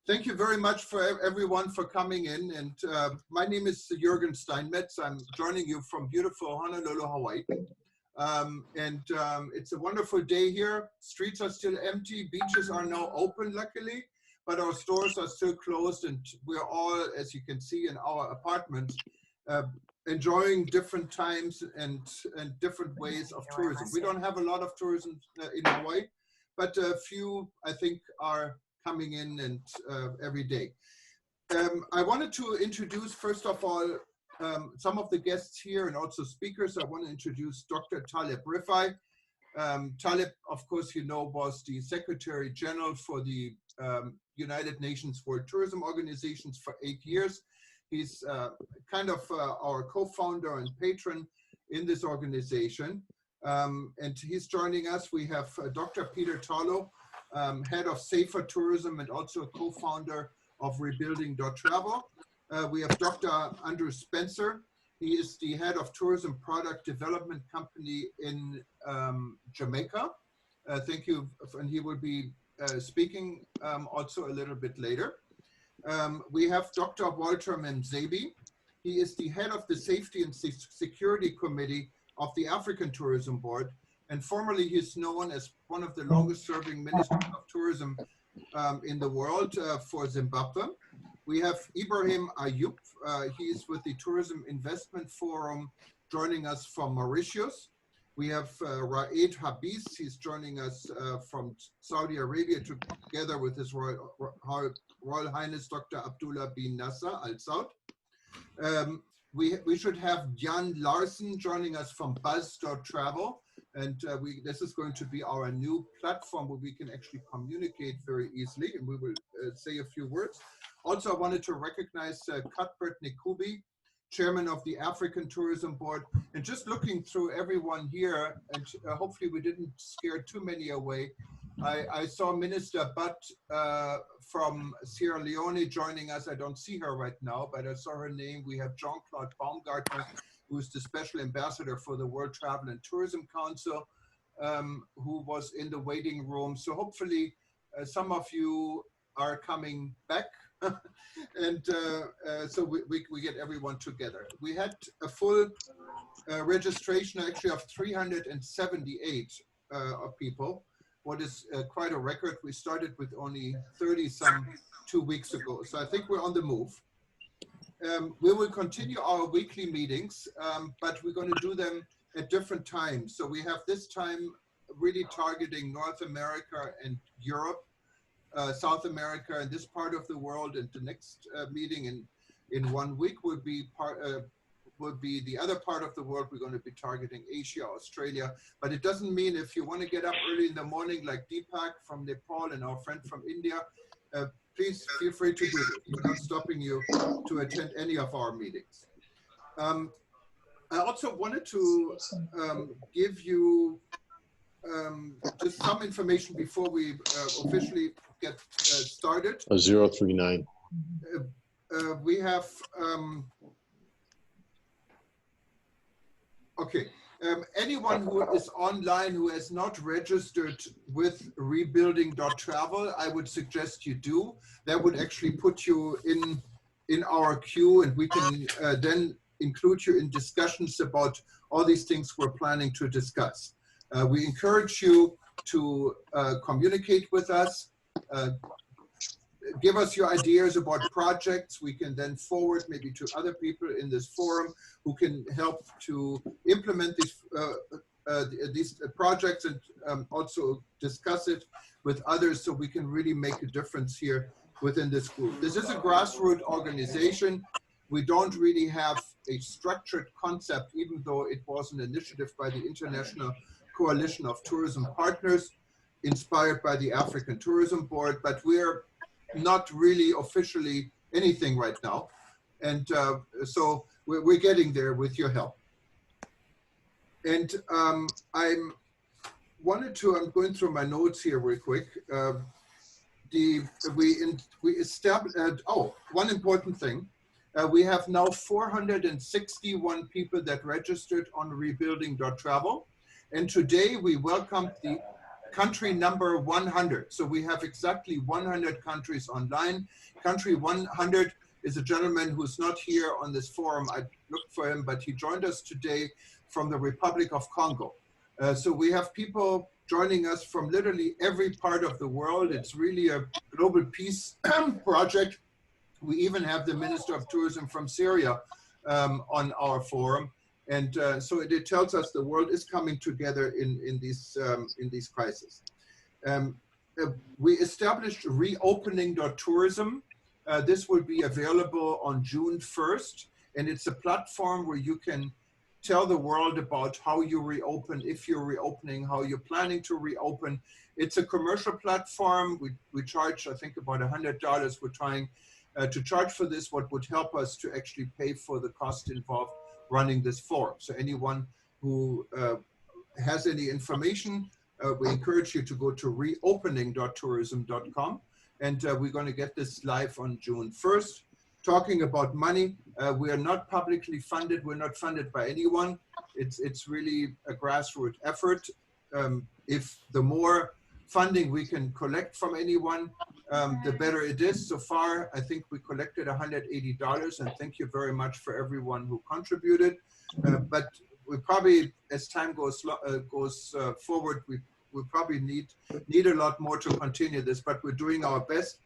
Thank you very much for everyone for coming in. And my name is Jürgen Steinmetz. I'm joining you from beautiful Honolulu, Hawaii. It's a wonderful day here. Streets are still empty. Beaches are now open, luckily, but our stores are still closed. And we're all, as you can see in our apartments, enjoying different times and different ways of tourism. We don't have a lot of tourism in Hawaii, but a few, I think, are coming in and every day. I wanted to introduce, first of all, some of the guests here and also speakers. I want to introduce Dr. Taleb Rifai. Taleb, of course, you know, was the Secretary General for the United Nations World Tourism Organizations for 8 years. He's kind of our co-founder and patron in this organization. And he's joining us. We have Dr. Peter Tarlow, Head of Safer Tourism and also a co-founder of rebuilding.travel. We have Dr. Andrew Spencer. He is the Head of Tourism Product Development Company in Jamaica. Thank you, and he will be speaking also a little bit later. We have Dr. Walter Memzabi. He is the Head of the Safety and Security Committee of the African Tourism Board, and formerly he is known as one of the longest serving ministers of tourism in the world for Zimbabwe. We have Ibrahim Ayub. He is with the Tourism Investment Forum, joining us from Mauritius. We have Raed Habis. He's joining us from Saudi Arabia together with His Royal Highness Dr. Abdullah bin Nasser Al Saud. We should have Jan Larsen joining us from buzz.travel. And this is going to be our new platform where we can actually communicate very easily, and we will say a few words. Also, I wanted to recognize Cuthbert Nikubi, Chairman of the African Tourism Board. And just looking through everyone here, and hopefully we didn't scare too many away, I saw Minister Butt from Sierra Leone joining us. I don't see her right now, but I saw her name. We have Jean-Claude Baumgartner, who's the Special Ambassador for the World Travel and Tourism Council, who was in the waiting room. So hopefully some of you are coming back. And so we get everyone together. We had a full registration actually of 378 people, what is quite a record. We started with only 30 some 2 weeks ago. So I think we're on the move. We will continue our weekly meetings, but we're going to do them at different times. So we have this time really targeting North America and Europe, South America and this part of the world, and the next meeting in 1 week will be the other part of the world. We're going to be targeting Asia, Australia, but it doesn't mean if you want to get up early in the morning like Deepak from Nepal and our friend from India, please feel free to do this. We're not stopping you to attend any of our meetings. I also wanted to give you just some information before we officially get started. 039. We have, okay. Anyone who is online who has not registered with rebuilding.travel, I would suggest you do. That would actually put you in our queue, and we can then include you in discussions about all these things we're planning to discuss. We encourage you to communicate with us, give us your ideas about projects. We can then forward maybe to other people in this forum who can help to implement these projects and also discuss it with others so we can really make a difference here within this group. This is a grassroots organization. We don't really have a structured concept, even though it was an initiative by the International Coalition of Tourism Partners, inspired by the African Tourism Board, but we're not really officially anything right now. And so we're getting there with your help. And I'm going through my notes here real quick. We established, one important thing. We have now 461 people that registered on rebuilding.travel. And today we welcomed the country number 100. So we have exactly 100 countries online. Country 100 is a gentleman who's not here on this forum. I looked for him, but he joined us today from the Republic of Congo. So we have people joining us from literally every part of the world. It's really a global peace project. We even have the Minister of Tourism from Syria on our forum. And so it tells us the world is coming together in these crises. We established rebuilding.tourism. This will be available on June 1st. And it's a platform where you can tell the world about how you reopen, if you're reopening, how you're planning to reopen. It's a commercial platform. We charge, I think, about $100. We're trying to charge for this, what would help us to actually pay for the cost involved running this forum. So anyone who has any information, we encourage you to go to reopening.tourism.com. And we're going to get this live on June 1st. Talking about money, we are not publicly funded. We're not funded by anyone. It's really a grassroots effort. If the more funding we can collect from anyone, the better it is. So far, I think we collected $180, and thank you very much for everyone who contributed. But we probably, as time goes forward, we probably need a lot more to continue this, but we're doing our best.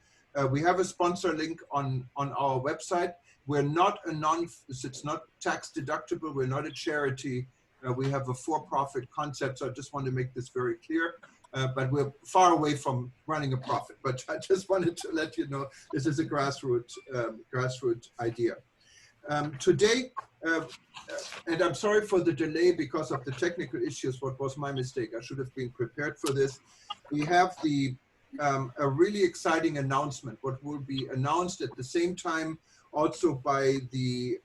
We have a sponsor link on our website. We're not it's not tax deductible. We're not a charity. We have a for-profit concept, so I just want to make this very clear. But we're far away from running a profit. But I just wanted to let you know this is a grassroots idea. Today, and I'm sorry for the delay because of the technical issues. What was my mistake? I should have been prepared for this. We have a really exciting announcement. What will be announced at the same time also by the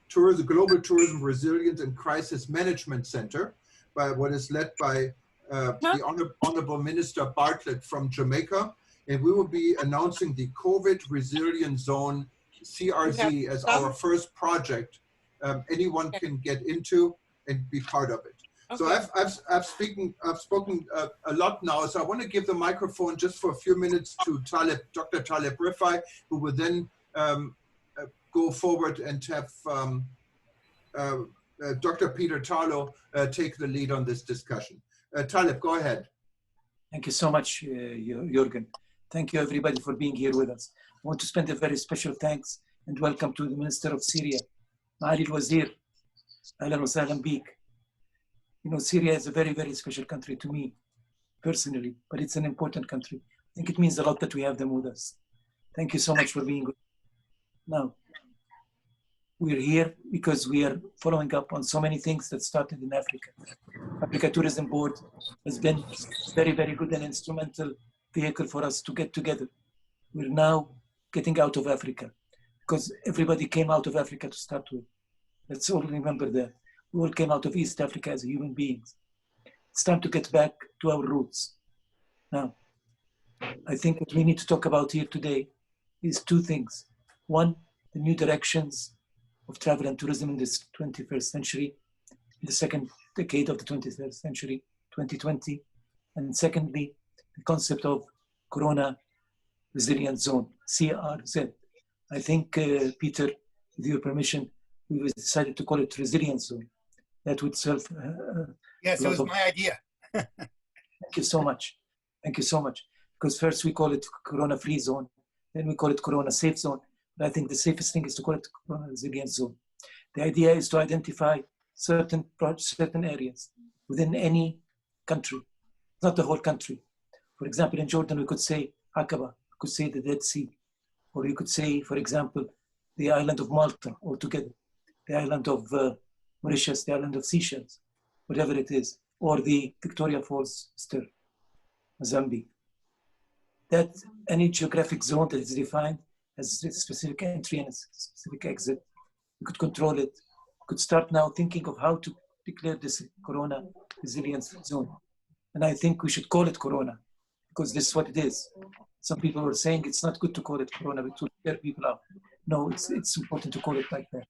Global Tourism Resilience and Crisis Management Center, by what is led by the Honorable Minister Bartlett from Jamaica. And we will be announcing the COVID Resilience Zone, CRZ, as our first project anyone can get into and be part of it. Okay. So I've spoken a lot now, so I want to give the microphone just for a few minutes to Dr. Taleb Rifai, who will then go forward and have Dr. Peter Tarlow take the lead on this discussion. Taleb, go ahead. Thank you so much, Jürgen. Thank you, everybody, for being here with us. I want to spend a very special thanks and welcome to the Minister of Syria, Maali al-Wazir. Ahlan wa sahlan bik. You know, Syria is a very, very special country to me, personally, but it's an important country. I think it means a lot that we have them with us. Thank you so much for being with us. Now, we're here because we are following up on so many things that started in Africa. Africa Tourism Board has been very, very good and instrumental vehicle for us to get together. We're now getting out of Africa because everybody came out of Africa to start with. Let's all remember that. We all came out of East Africa as human beings. It's time to get back to our roots. Now, I think what we need to talk about here today is two things. One, the new directions of travel and tourism in this 21st century, in the second decade of the 21st century, 2020. And secondly, the concept of Corona Resilience Zone, CRZ. I think, Peter, with your permission, we decided to call it Resilience Zone. That would serve. Yes, it was my idea. Thank you so much. Thank you so much. Because first we call it Corona Free Zone, then we call it Corona Safe Zone. But I think the safest thing is to call it Corona Resilience Zone. The idea is to identify certain areas within any country, not the whole country. For example, in Jordan, we could say Aqaba, we could say the Dead Sea, or you could say, for example, the island of Malta altogether, the island of Mauritius, the island of Seychelles, whatever it is, or the Victoria Falls, Mozambique. That any geographic zone that is defined has a specific entry and a specific exit, we could control it. We could start now thinking of how to declare this Corona Resilience Zone. And I think we should call it Corona, because this is what it is. Some people were saying it's not good to call it Corona, but to scare people out. No, it's important to call it like that.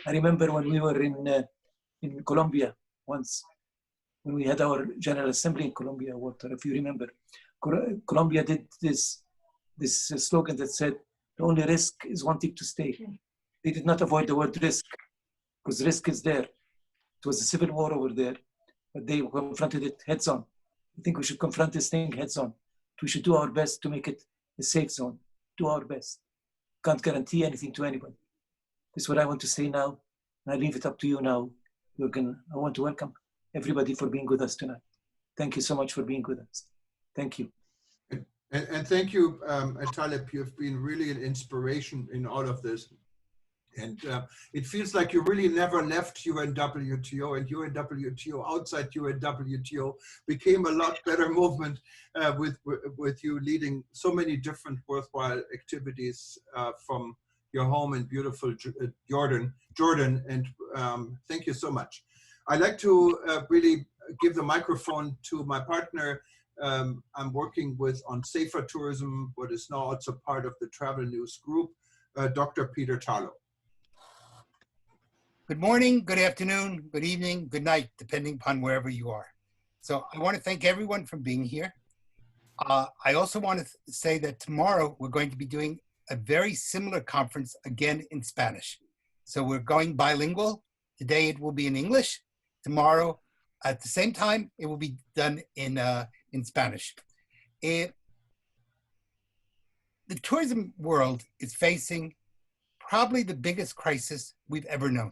I remember when we were in Colombia once, when we had our General Assembly in Colombia, Walter, if you remember, Colombia did this slogan that said, the only risk is wanting to stay. They did not avoid the word risk, because risk is there. It was a civil war over there, but they confronted it heads on. I think we should confront this thing heads on. We should do our best to make it a safe zone. Do our best. Can't guarantee anything to anybody. This is what I want to say now. And I leave it up to you now, Jürgen. I want to welcome everybody for being with us tonight. Thank you so much for being with us. Thank you. And thank you, Taleb. You've been really an inspiration in all of this. And it feels like you really never left UNWTO, and UNWTO outside UNWTO became a lot better movement with you leading so many different worthwhile activities from your home in beautiful Jordan. And thank you so much. I'd like to really give the microphone to my partner. I'm working with on Safer Tourism, what is now also part of the Travel News Group, Dr. Peter Tarlow. Good morning, good afternoon, good evening, good night, depending upon wherever you are. So I want to thank everyone for being here. I also want to say that tomorrow we're going to be doing a very similar conference again in Spanish. So we're going bilingual. Today it will be in English. Tomorrow at the same time it will be done in Spanish. The tourism world is facing probably the biggest crisis we've ever known.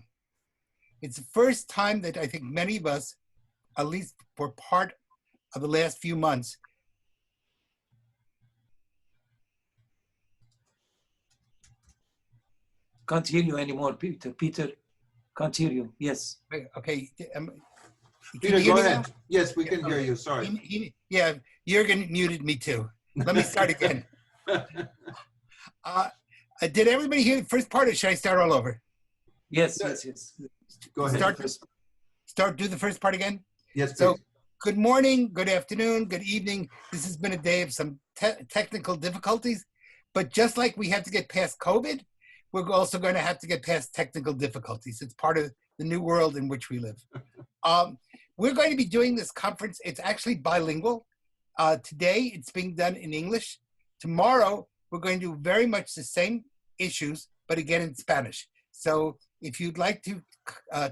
It's the first time that I think many of us, at least for part of the last few months, Can't hear you anymore, Peter. Peter, can't hear you. Yes. Okay. Peter, go ahead. Yes, we can hear you. Sorry. Yeah, Jürgen muted me too. Let me start again. Did everybody hear the first part, or should I start all over? Yes. Go ahead. Do the first part again? Yes, please. So, good morning, good afternoon, good evening. This has been a day of some technical difficulties, but just like we had to get past COVID, we're also going to have to get past technical difficulties. It's part of the new world in which we live. We're going to be doing this conference. It's actually bilingual. Today, it's being done in English. Tomorrow, we're going to do very much the same issues, but again in Spanish. So if you'd like to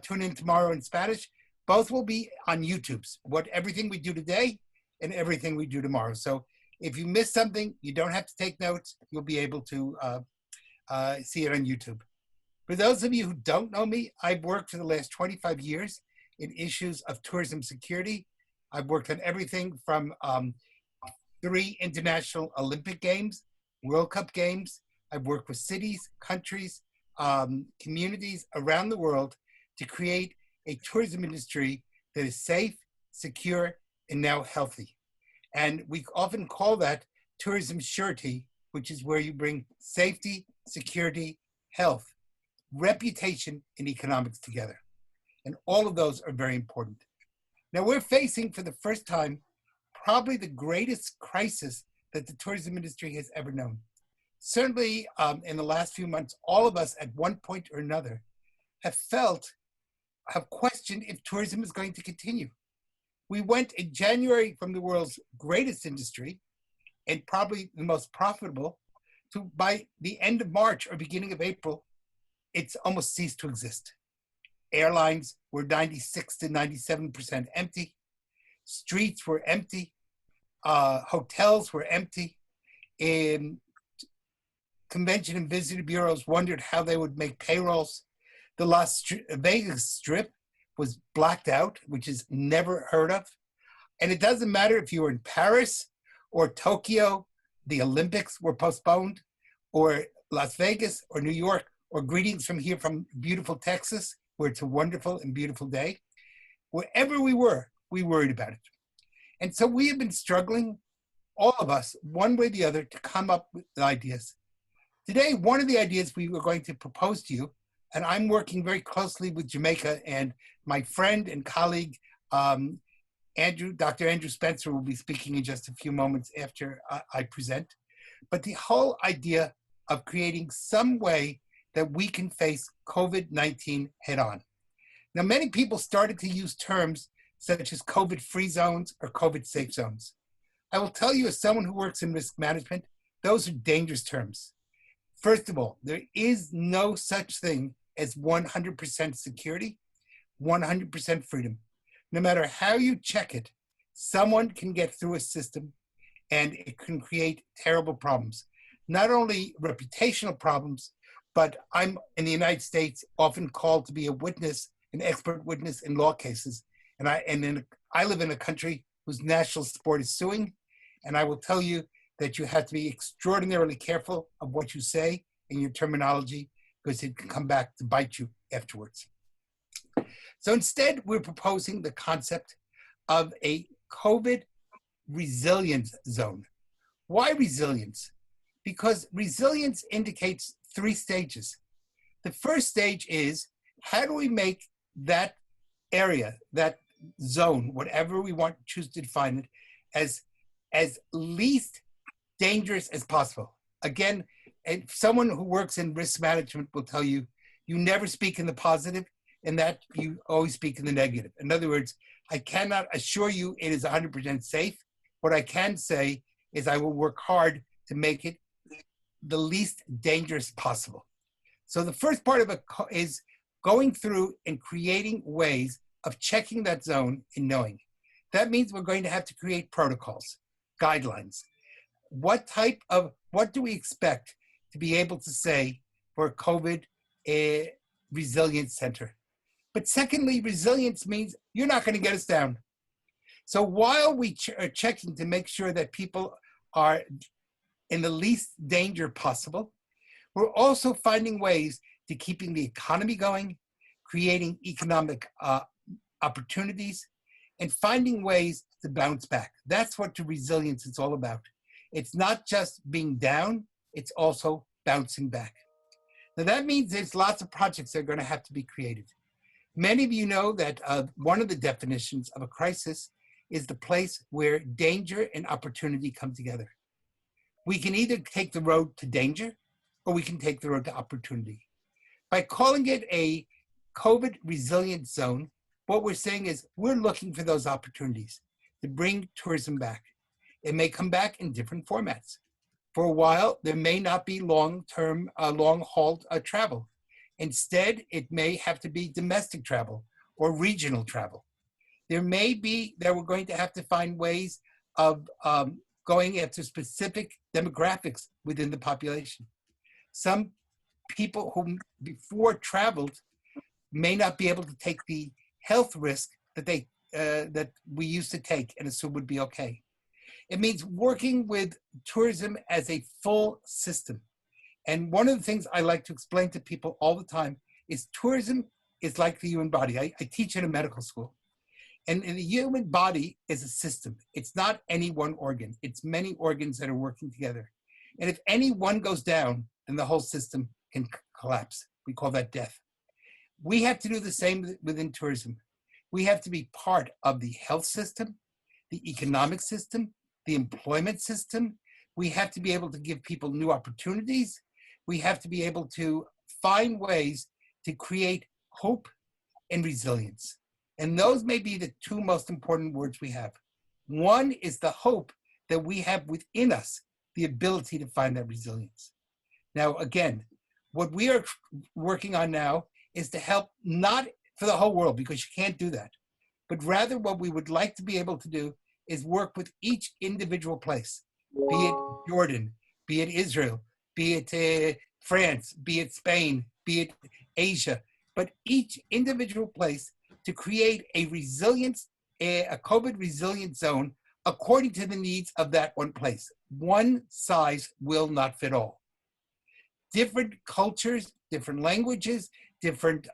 tune in tomorrow in Spanish, both will be on YouTube. Everything we do today and everything we do tomorrow. So if you miss something, you don't have to take notes. You'll be able to see it on YouTube. For those of you who don't know me, I've worked for the last 25 years in issues of tourism security. I've worked on everything from 3 international Olympic Games, World Cup Games. I've worked with cities, countries, communities around the world to create a tourism industry that is safe, secure, and now healthy. And we often call that tourism surety, which is where you bring safety, security, health, reputation, and economics together. And all of those are very important. Now we're facing for the first time probably the greatest crisis that the tourism industry has ever known. Certainly in the last few months, all of us at one point or another have questioned if tourism is going to continue. We went in January from the world's greatest industry and probably the most profitable to by the end of March or beginning of April, it's almost ceased to exist. Airlines were 96 to 97% empty. Streets were empty. Hotels were empty. And convention and visitor bureaus wondered how they would make payrolls. The Las Vegas Strip was blacked out, which is never heard of. And it doesn't matter if you were in Paris or Tokyo, the Olympics were postponed, or Las Vegas or New York, or greetings from here from beautiful Texas, where it's a wonderful and beautiful day. Wherever we were, we worried about it. And so we have been struggling, all of us, one way or the other, to come up with ideas. Today, one of the ideas we were going to propose to you, and I'm working very closely with Jamaica, and my friend and colleague, Dr. Andrew Spencer will be speaking in just a few moments after I present. But the whole idea of creating some way that we can face COVID-19 head on. Now, many people started to use terms such as COVID-free zones or COVID-safe zones. I will tell you, as someone who works in risk management, those are dangerous terms. First of all, there is no such thing as 100% security, 100% freedom. No matter how you check it, someone can get through a system and it can create terrible problems. Not only reputational problems, but I'm in the United States often called to be a witness, an expert witness in law cases. And I live in a country whose national sport is suing. And I will tell you that you have to be extraordinarily careful of what you say in your terminology, because it can come back to bite you afterwards. So instead, we're proposing the concept of a COVID resilience zone. Why resilience? Because resilience indicates 3 stages. The first stage is, how do we make that area, that zone, whatever we want to choose to define it, as least dangerous as possible? Again, and someone who works in risk management will tell you, you never speak in the positive, and that you always speak in the negative. In other words, I cannot assure you it is 100% safe. What I can say is I will work hard to make it the least dangerous possible. So the first part of it is going through and creating ways of checking that zone and knowing. That means we're going to have to create protocols, guidelines. What do we expect to be able to say for a COVID resilience center? But secondly, resilience means you're not going to get us down. So while we are checking to make sure that people are in the least danger possible, we're also finding ways to keeping the economy going, creating economic opportunities, and finding ways to bounce back. That's what the resilience is all about. It's not just being down, it's also bouncing back. Now that means there's lots of projects that are going to have to be created. Many of you know that one of the definitions of a crisis is the place where danger and opportunity come together. We can either take the road to danger or we can take the road to opportunity. By calling it a COVID resilience zone, what we're saying is we're looking for those opportunities to bring tourism back. It may come back in different formats. For a while, there may not be long-term, long-haul travel. Instead, it may have to be domestic travel or regional travel. There may be that we're going to have to find ways of going after specific demographics within the population. Some people who before traveled may not be able to take the health risk that we used to take and assume would be okay. It means working with tourism as a full system. And one of the things I like to explain to people all the time is tourism is like the human body. I teach in a medical school. And the human body is a system. It's not any one organ. It's many organs that are working together. And if any one goes down, then the whole system can collapse. We call that death. We have to do the same within tourism. We have to be part of the health system, the economic system, the employment system. We have to be able to give people new opportunities. We have to be able to find ways to create hope and resilience. And those may be the 2 most important words we have. One is the hope that we have within us, the ability to find that resilience. Now, again, what we are working on now is to help not for the whole world, because you can't do that, but rather what we would like to be able to do is work with each individual place, be it Jordan, be it Israel, be it France, be it Spain, be it Asia, but each individual place to create a resilience, a COVID resilience zone according to the needs of that one place. One size will not fit all. Different cultures, different languages, different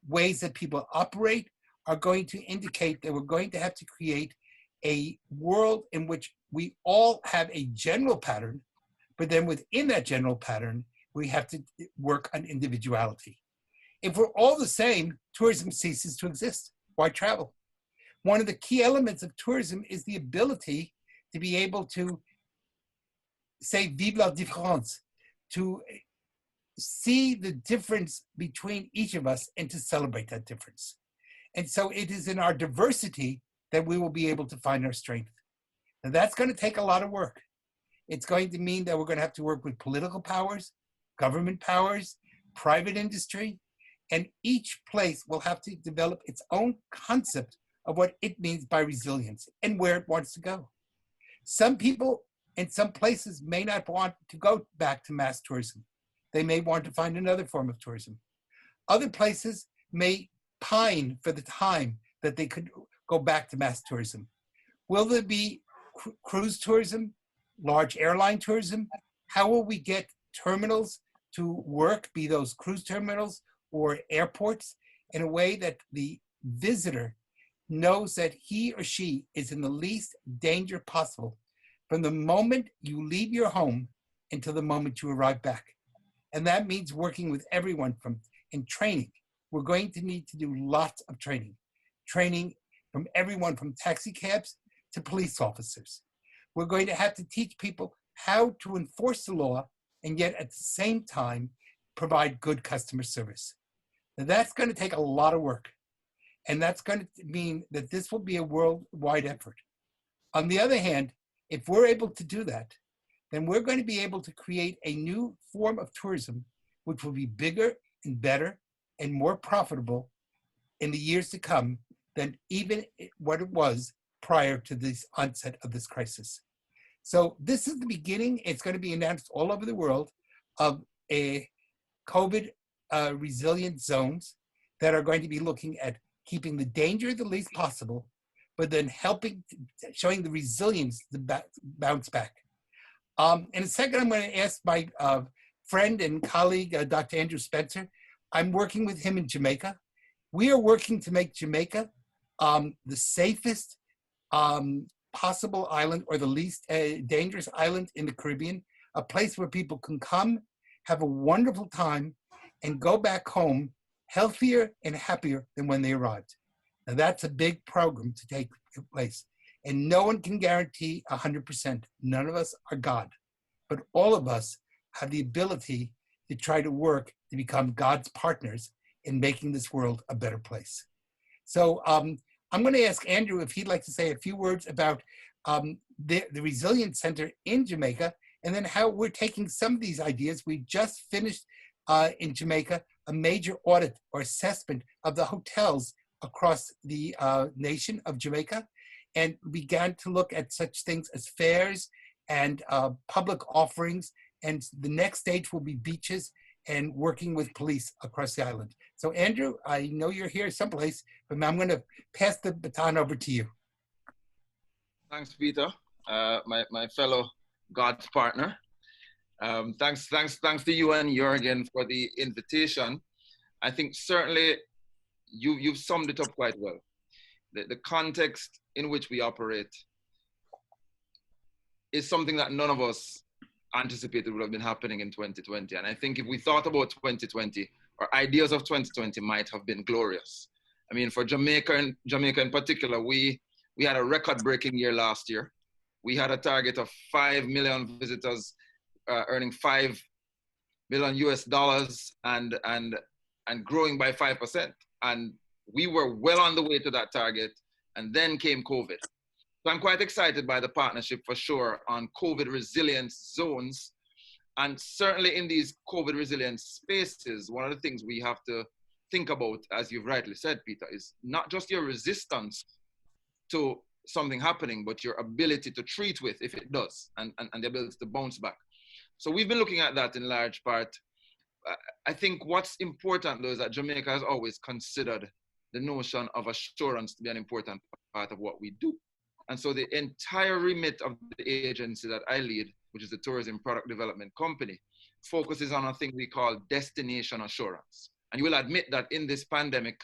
ways that people operate are going to indicate that we're going to have to create a world in which we all have a general pattern, but then within that general pattern, we have to work on individuality. If we're all the same, tourism ceases to exist. Why travel? One of the key elements of tourism is the ability to be able to say, vive la différence, to see the difference between each of us and to celebrate that difference. And so it is in our diversity that we will be able to find our strength. And that's going to take a lot of work. It's going to mean that we're going to have to work with political powers, government powers, private industry, and each place will have to develop its own concept of what it means by resilience and where it wants to go. Some people in some places may not want to go back to mass tourism. They may want to find another form of tourism. Other places may pine for the time that they could go back to mass tourism. Will there be cruise tourism, large airline tourism? How will we get terminals to work, be those cruise terminals or airports, in a way that the visitor knows that he or she is in the least danger possible from the moment you leave your home until the moment you arrive back? And that means working with everyone in training. We're going to need to do lots of training from everyone from taxi cabs to police officers. We're going to have to teach people how to enforce the law and yet at the same time provide good customer service. Now that's going to take a lot of work. And that's going to mean that this will be a worldwide effort. On the other hand, if we're able to do that, then we're going to be able to create a new form of tourism, which will be bigger and better and more profitable in the years to come than even what it was prior to the onset of this crisis. So this is the beginning. It's going to be announced all over the world of a COVID resilient zones that are going to be looking at keeping the danger the least possible, but then showing the resilience to bounce back. In a second, I'm going to ask my friend and colleague, Dr. Andrew Spencer. I'm working with him in Jamaica. We are working to make Jamaica the safest possible island, or the least dangerous island in the Caribbean, a place where people can come, have a wonderful time, and go back home healthier and happier than when they arrived. Now that's a big program to take place. And no one can guarantee 100%. None of us are God, but all of us have the ability to try to work to become God's partners in making this world a better place. So I'm going to ask Andrew if he'd like to say a few words about the Resilience Center in Jamaica, and then how we're taking some of these ideas. We just finished in Jamaica a major audit or assessment of the hotels across the nation of Jamaica, and began to look at such things as fairs and public offerings. And the next stage will be beaches and working with police across the island. So Andrew, I know you're here someplace, but I'm going to pass the baton over to you. Thanks, Peter, my fellow God's partner. Thanks to you and Jürgen for the invitation. I think certainly you've summed it up quite well. The context in which we operate is something that none of us anticipated would have been happening in 2020. And I think if we thought about 2020, our ideas of 2020 might have been glorious. I mean, for Jamaica in particular, we had a record-breaking year last year. We had a target of 5 million visitors, earning $5 million US and growing by 5%. And we were well on the way to that target, and then came COVID. So I'm quite excited by the partnership for sure on COVID resilience zones. And certainly in these COVID resilience spaces, one of the things we have to think about, as you've rightly said, Peter, is not just your resistance to something happening, but your ability to treat with if it does, and the ability to bounce back. So we've been looking at that in large part. I think what's important though is that Jamaica has always considered the notion of assurance to be an important part of what we do. And so the entire remit of the agency that I lead, which is the Tourism Product Development Company, focuses on a thing we call destination assurance. And you will admit that in this pandemic,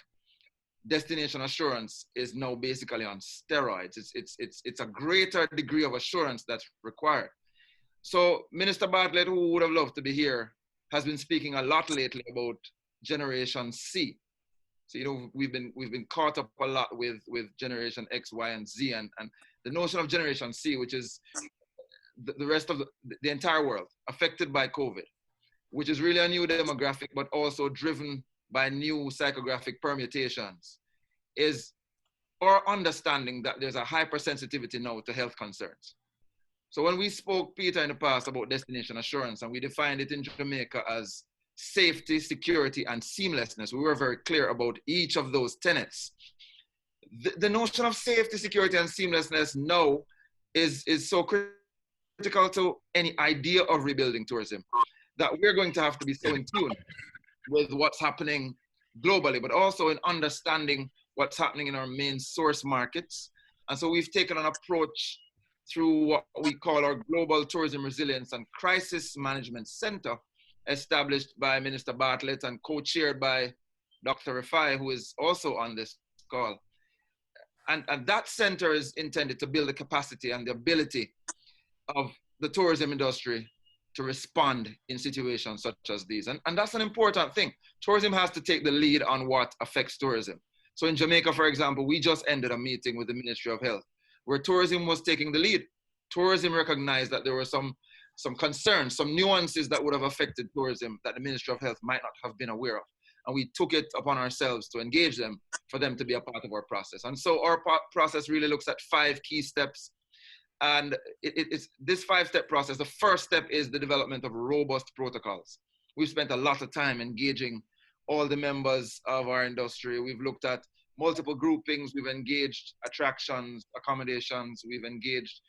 destination assurance is now basically on steroids. It's a greater degree of assurance that's required. So Minister Bartlett, who would have loved to be here, has been speaking a lot lately about Generation C. So, you know, we've been caught up a lot with Generation X, Y, and Z, and the notion of Generation C, which is the rest of the entire world affected by COVID, which is really a new demographic, but also driven by new psychographic permutations, is our understanding that there's a hypersensitivity now to health concerns. So when we spoke, Peter, in the past about destination assurance, and we defined it in Jamaica as safety, security, and seamlessness, we were very clear about each of those tenets. The notion of safety, security, and seamlessness now is so critical to any idea of rebuilding tourism that we're going to have to be so in tune with what's happening globally, but also in understanding what's happening in our main source markets. And so we've taken an approach through what we call our Global Tourism Resilience and Crisis Management Center, established by Minister Bartlett and co-chaired by Dr. Rafai, who is also on this call. And that center is intended to build the capacity and the ability of the tourism industry to respond in situations such as these. And that's an important thing. Tourism has to take the lead on what affects tourism. So in Jamaica, for example, we just ended a meeting with the Ministry of Health where tourism was taking the lead. Tourism recognized that there were some concerns, some nuances that would have affected tourism that the Ministry of Health might not have been aware of. And we took it upon ourselves to engage them for them to be a part of our process. And so our process really looks at 5 key steps. And it's this 5-step process. The first step is the development of robust protocols. We've spent a lot of time engaging all the members of our industry. We've looked at multiple groupings. We've engaged attractions, accommodations. We've engaged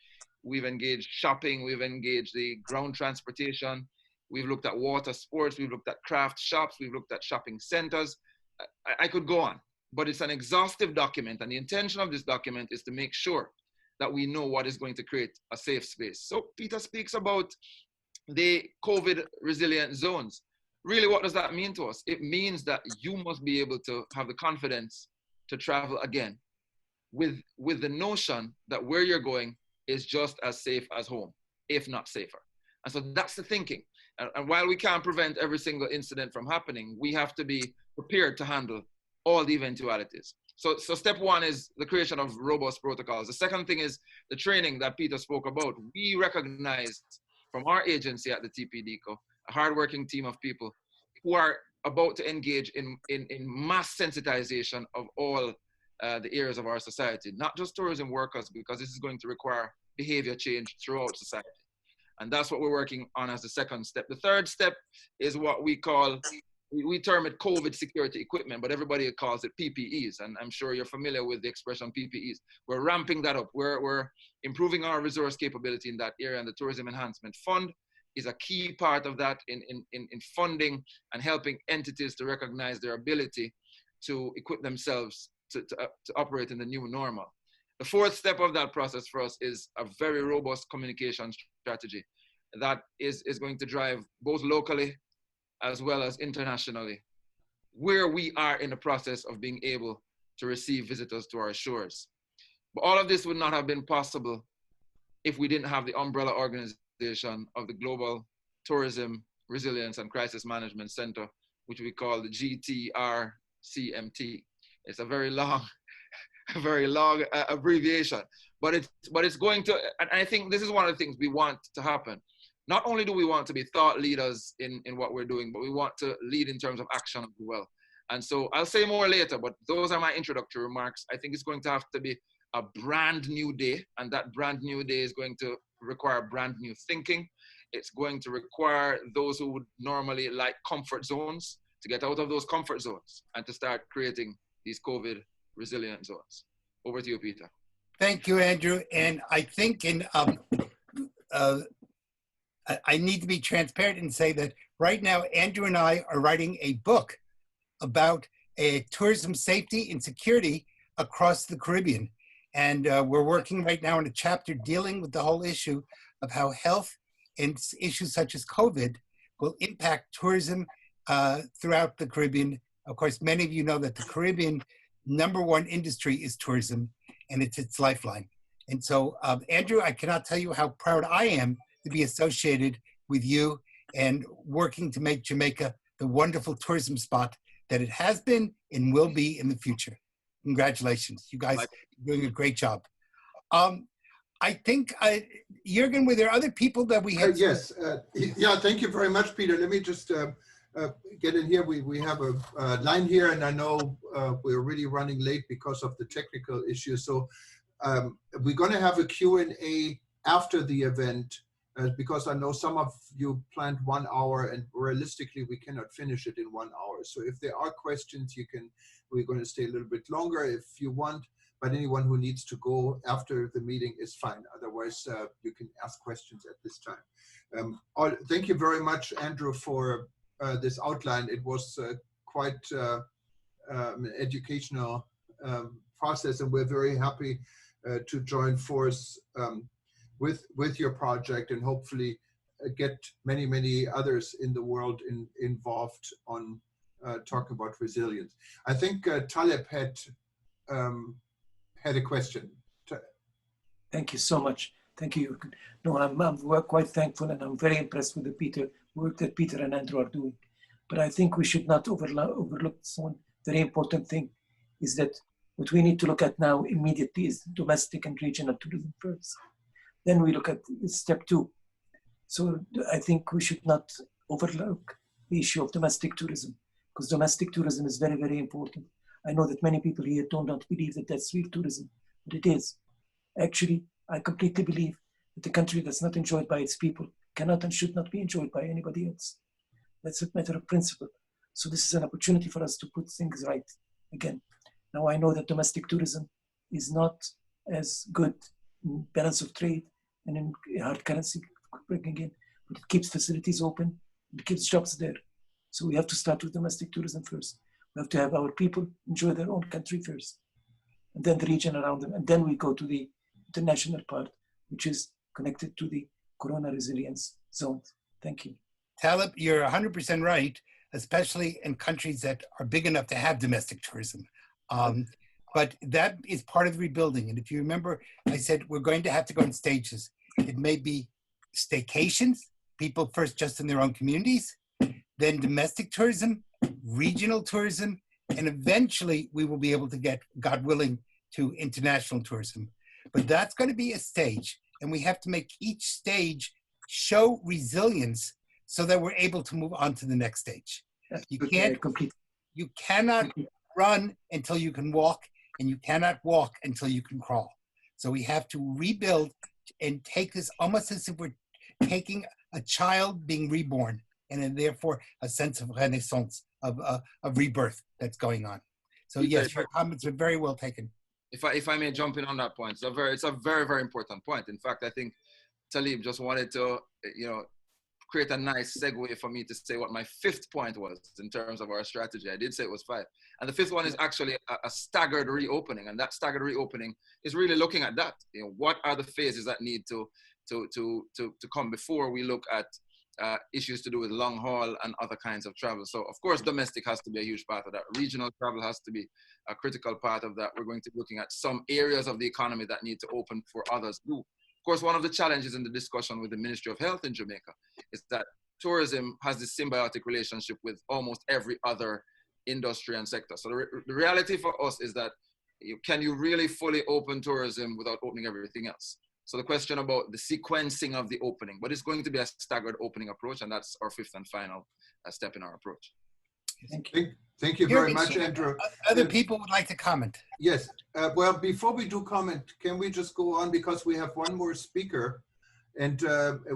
shopping. We've engaged the ground transportation. We've looked at water sports. We've looked at craft shops. We've looked at shopping centers. I could go on, but it's an exhaustive document. And the intention of this document is to make sure that we know what is going to create a safe space. So Peter speaks about the COVID resilient zones. Really, what does that mean to us? It means that you must be able to have the confidence to travel again with the notion that where you're going is just as safe as home, if not safer. And so that's the thinking. And while we can't prevent every single incident from happening, we have to be prepared to handle all the eventualities. So step 1 is the creation of robust protocols. The second thing is the training that Peter spoke about. We recognized from our agency at the TPDCO, a hardworking team of people who are about to engage in mass sensitization of all the areas of our society, not just tourism workers, because this is going to require behavior change throughout society. And that's what we're working on as the second step. The third step is what we call, we term it COVID security equipment, but everybody calls it PPEs. And I'm sure you're familiar with the expression PPEs. We're ramping that up. We're improving our resource capability in that area, and the Tourism Enhancement Fund is a key part of that in funding and helping entities to recognize their ability to equip themselves to operate in the new normal. The fourth step of that process for us is a very robust communication strategy that is going to drive both locally as well as internationally, where we are in the process of being able to receive visitors to our shores. But all of this would not have been possible if we didn't have the umbrella organization of the Global Tourism Resilience and Crisis Management Center, which we call the GTRCMT. It's a very long abbreviation, but it's going to, and I think this is one of the things we want to happen. Not only do we want to be thought leaders in what we're doing, but we want to lead in terms of action as well. And so I'll say more later, but those are my introductory remarks. I think it's going to have to be a brand new day, and that brand new day is going to require brand new thinking. It's going to require those who would normally like comfort zones to get out of those comfort zones and to start creating these COVID resilient zones. Over to you, Peter. Thank you, Andrew. And I think I need to be transparent and say that right now, Andrew and I are writing a book about tourism safety and security across the Caribbean. And we're working right now on a chapter dealing with the whole issue of how health and issues such as COVID will impact tourism throughout the Caribbean. Of course, many of you know that the Caribbean #1 industry is tourism, and it's its lifeline. And so, Andrew, I cannot tell you how proud I am to be associated with you and working to make Jamaica the wonderful tourism spot that it has been and will be in the future. Congratulations. You guys are doing a great job. I think, Jürgen, were there other people that we had? Yes. Yeah, thank you very much, Peter. Let me just get in here. We have a line here, and I know we're really running late because of the technical issues. So we're going to have a Q&A after the event, because I know some of you planned 1 hour, and realistically we cannot finish it in 1 hour. So if there are questions, we're going to stay a little bit longer if you want, but anyone who needs to go after the meeting is fine. Otherwise, you can ask questions at this time. Thank you very much, Andrew, for this outline. It was quite an educational process, and we're very happy to join force with your project, and hopefully get many others in the world involved on talking about resilience. I think Taleb had a question. Thank you so much. Thank you. No, I'm quite thankful, and I'm very impressed with the work that Peter and Andrew are doing. But I think we should not overlook one very important thing, is that what we need to look at now immediately is domestic and regional tourism first. Then we look at step 2. So I think we should not overlook the issue of domestic tourism, because domestic tourism is very important. I know that many people here do not believe that that's real tourism, but it is. Actually, I completely believe that the country that's not enjoyed by its people cannot and should not be enjoyed by anybody else. That's a matter of principle. So this is an opportunity for us to put things right again. Now I know that domestic tourism is not as good in balance of trade and in hard currency bringing in, but it keeps facilities open, it keeps jobs there. So we have to start with domestic tourism first. We have to have our people enjoy their own country first, and then the region around them, and then we go to the international part, which is connected to the Corona resilience zone. Thank you. Taleb, you're 100% right, especially in countries that are big enough to have domestic tourism. But that is part of the rebuilding. And if you remember, I said we're going to have to go in stages. It may be staycations, people first just in their own communities, then domestic tourism, regional tourism, and eventually we will be able to get, God willing, to international tourism. But that's going to be a stage, and we have to make each stage show resilience so that we're able to move on to the next stage. You cannot run until you can walk, and you cannot walk until you can crawl. So we have to rebuild and take this almost as if we're taking a child being reborn, and then therefore a sense of renaissance, of rebirth that's going on. So yes, your comments are very well taken. If I may jump in on that point, it's a very important point. In fact, I think Talib just wanted to, create a nice segue for me to say what my 5th point was in terms of our strategy. I did say it was 5. And the 5th one is actually a staggered reopening. And that staggered reopening is really looking at that. What are the phases that need to come before we look at issues to do with long haul and other kinds of travel. So of course, domestic has to be a huge part of that. Regional travel has to be a critical part of that. We're going to be looking at some areas of the economy that need to open for others do. Of course, one of the challenges in the discussion with the Ministry of Health in Jamaica is that tourism has this symbiotic relationship with almost every other industry and sector. So the reality for us is that can you really fully open tourism without opening everything else? So the question about the sequencing of the opening, but it's going to be a staggered opening approach, and that's our 5th and final step in our approach. Thank you very much, Andrew. Other people would like to comment. Yes. Well, before we do comment, can we just go on, because we have one more speaker, and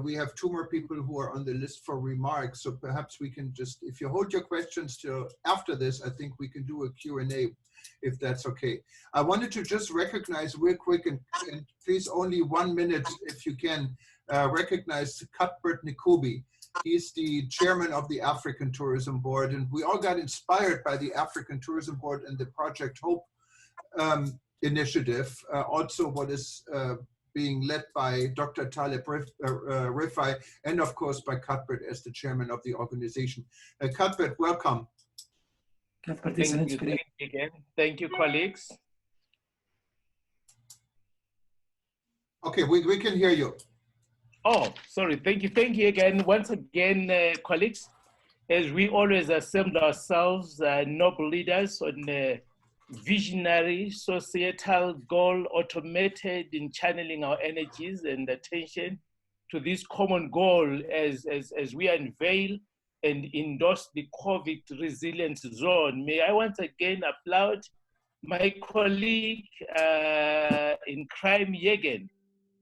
we have 2 more people who are on the list for remarks. So perhaps we can just, if you hold your questions till after this, I think we can do a Q&A, if that's okay. I wanted to just recognize real quick, and please only 1 minute if you can, recognize Cuthbert Nkubi. He's the chairman of the African Tourism Board, and we all got inspired by the African Tourism Board and the Project Hope initiative, also what is being led by Dr. Taleb Rifai, and of course by Cuthbert as the chairman of the organization. Cuthbert, welcome. Cuthbert, thank you again. Thank you, colleagues. Okay, we can hear you. Oh, sorry. Thank you again. Once again, colleagues, as we always assemble ourselves, noble leaders on visionary societal goal, automated in channeling our energies and attention to this common goal as we unveil and endorsed the COVID resilience zone. May I once again applaud my colleague in crime, Yegen,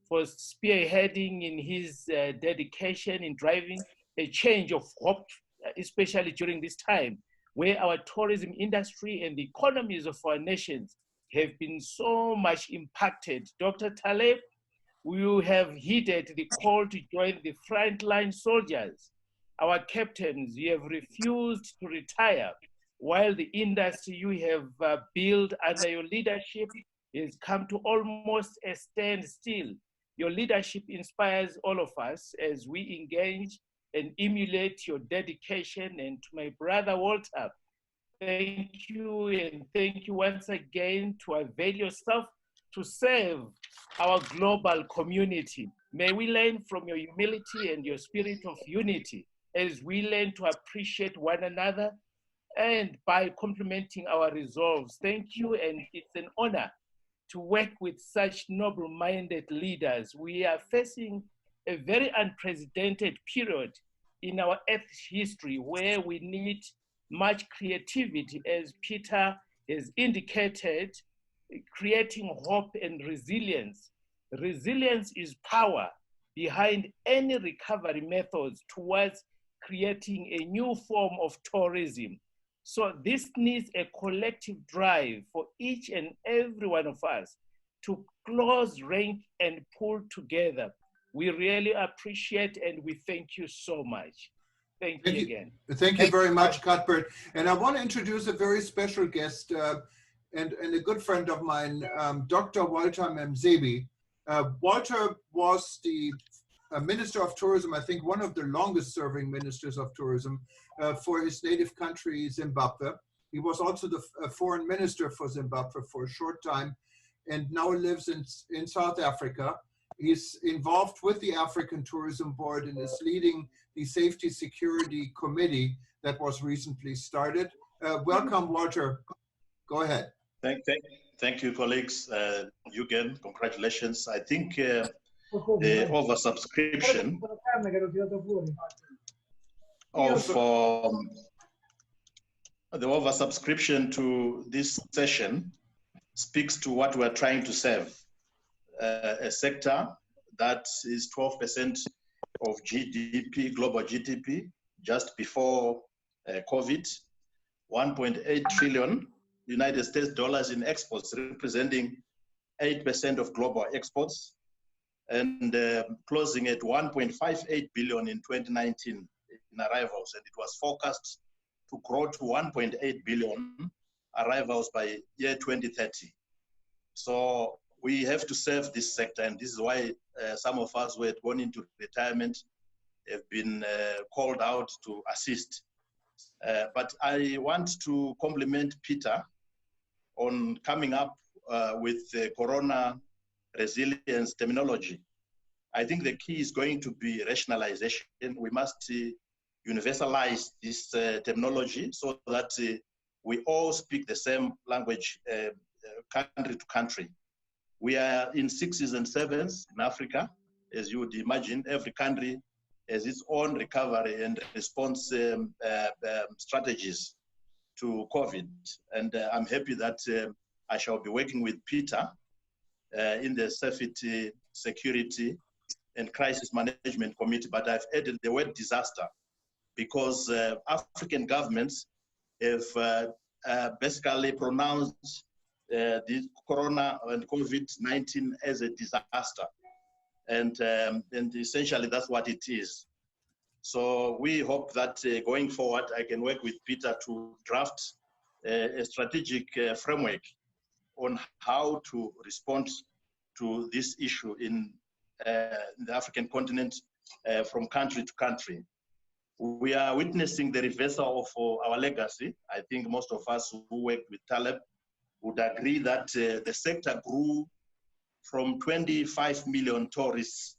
for spearheading in his dedication in driving a change of hope, especially during this time, where our tourism industry and the economies of our nations have been so much impacted. Dr. Taleb, you have heeded the call to join the frontline soldiers. Our captains, you have refused to retire, while the industry you have built under your leadership has come to almost a standstill. Your leadership inspires all of us as we engage and emulate your dedication. And to my brother Walter, thank you, and thank you once again to avail yourself to serve our global community. May we learn from your humility and your spirit of unity as we learn to appreciate one another and by complementing our resolves. Thank you, and it's an honor to work with such noble-minded leaders. We are facing a very unprecedented period in our Earth's history where we need much creativity, as Peter has indicated, creating hope and resilience. Resilience is power behind any recovery methods towards creating a new form of tourism. So this needs a collective drive for each and every one of us to close rank and pull together. We really appreciate and we thank you so much. Thank you again. Thank you very much, Cuthbert. And I want to introduce a very special guest and a good friend of mine, Dr. Walter Memzebi. Walter was the Minister of Tourism, I think one of the longest serving ministers of tourism for his native country, Zimbabwe. He was also the foreign minister for Zimbabwe for a short time and now lives in South Africa. He's involved with the African Tourism Board and is leading the Safety Security Committee that was recently started. Welcome, Walter. Go ahead. Thank you, colleagues. You again, congratulations. I think the oversubscription to this session speaks to what we're trying to serve. A sector that is 12% of GDP, global GDP, just before COVID, 1.8 trillion United States dollars in exports, representing 8% of global exports, and closing at 1.58 billion in 2019 in arrivals, and it was forecast to grow to 1.8 billion arrivals by year 2030. So we have to serve this sector, and this is why some of us who had gone into retirement have been called out to assist. But I want to compliment Peter on coming up with the corona resilience terminology. I think the key is going to be rationalization. We must universalize this terminology so that we all speak the same language, country to country. We are in 6s and 7s in Africa. As you would imagine, every country has its own recovery and response strategies to COVID. And I'm happy that I shall be working with Peter in the Safety, Security and Crisis Management Committee, but I've added the word disaster because African governments have basically pronounced the corona and COVID-19 as a disaster. And essentially that's what it is. So we hope that going forward, I can work with Peter to draft a strategic framework on how to respond to this issue in the African continent from country to country. We are witnessing the reversal of our legacy. I think most of us who work with Taleb would agree that the sector grew from 25 million tourists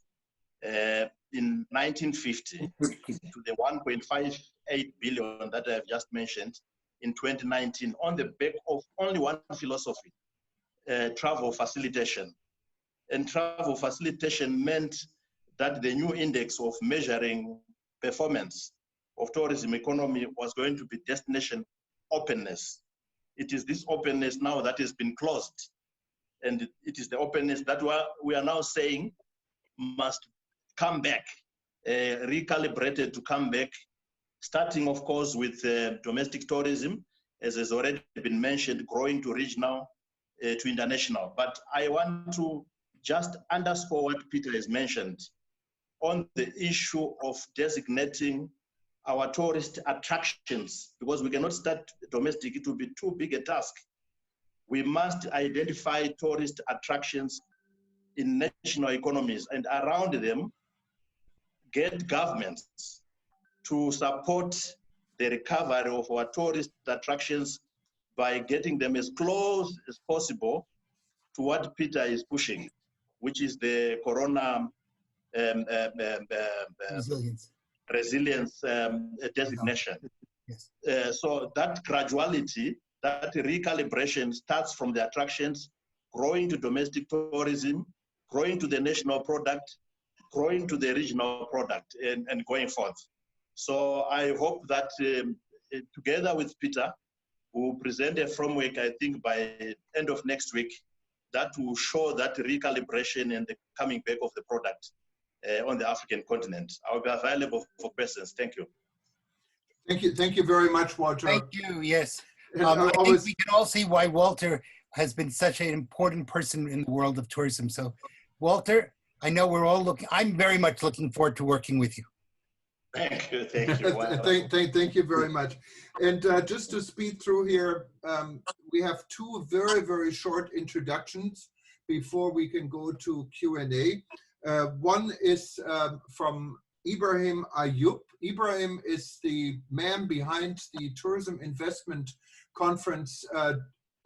in 1950 to the 1.58 billion that I have just mentioned in 2019 on the back of only one philosophy, travel facilitation. And travel facilitation meant that the new index of measuring performance of tourism economy was going to be destination openness. It is this openness now that has been closed. And it is the openness that we are now saying must come back, recalibrated to come back, starting, of course, with domestic tourism, as has already been mentioned, growing to regional, to international. But I want to just underscore what Peter has mentioned on the issue of designating our tourist attractions, because we cannot start domestic, it will be too big a task. We must identify tourist attractions in national economies and around them, get governments to support the recovery of our tourist attractions by getting them as close as possible to what Peter is pushing, which is the Corona resilience designation. Yes. So that graduality, that recalibration starts from the attractions, growing to domestic tourism, growing to the national product, growing to the regional product, and going forth. So I hope that together with Peter, we'll present a framework, I think, by end of next week, that will show that recalibration and the coming back of the product on the African continent. I'll be available for questions. Thank you. Thank you very much, Walter. Thank you, yes. And I think we can all see why Walter has been such an important person in the world of tourism. So, Walter, I know we're all looking, I'm very much looking forward to working with you. Thank you, thank you. Wow. Thank you very much. And just to speed through here, we have two very, very short introductions before we can go to Q&A. One is from Ibrahim Ayub. Ibrahim is the man behind the Tourism Investment Conference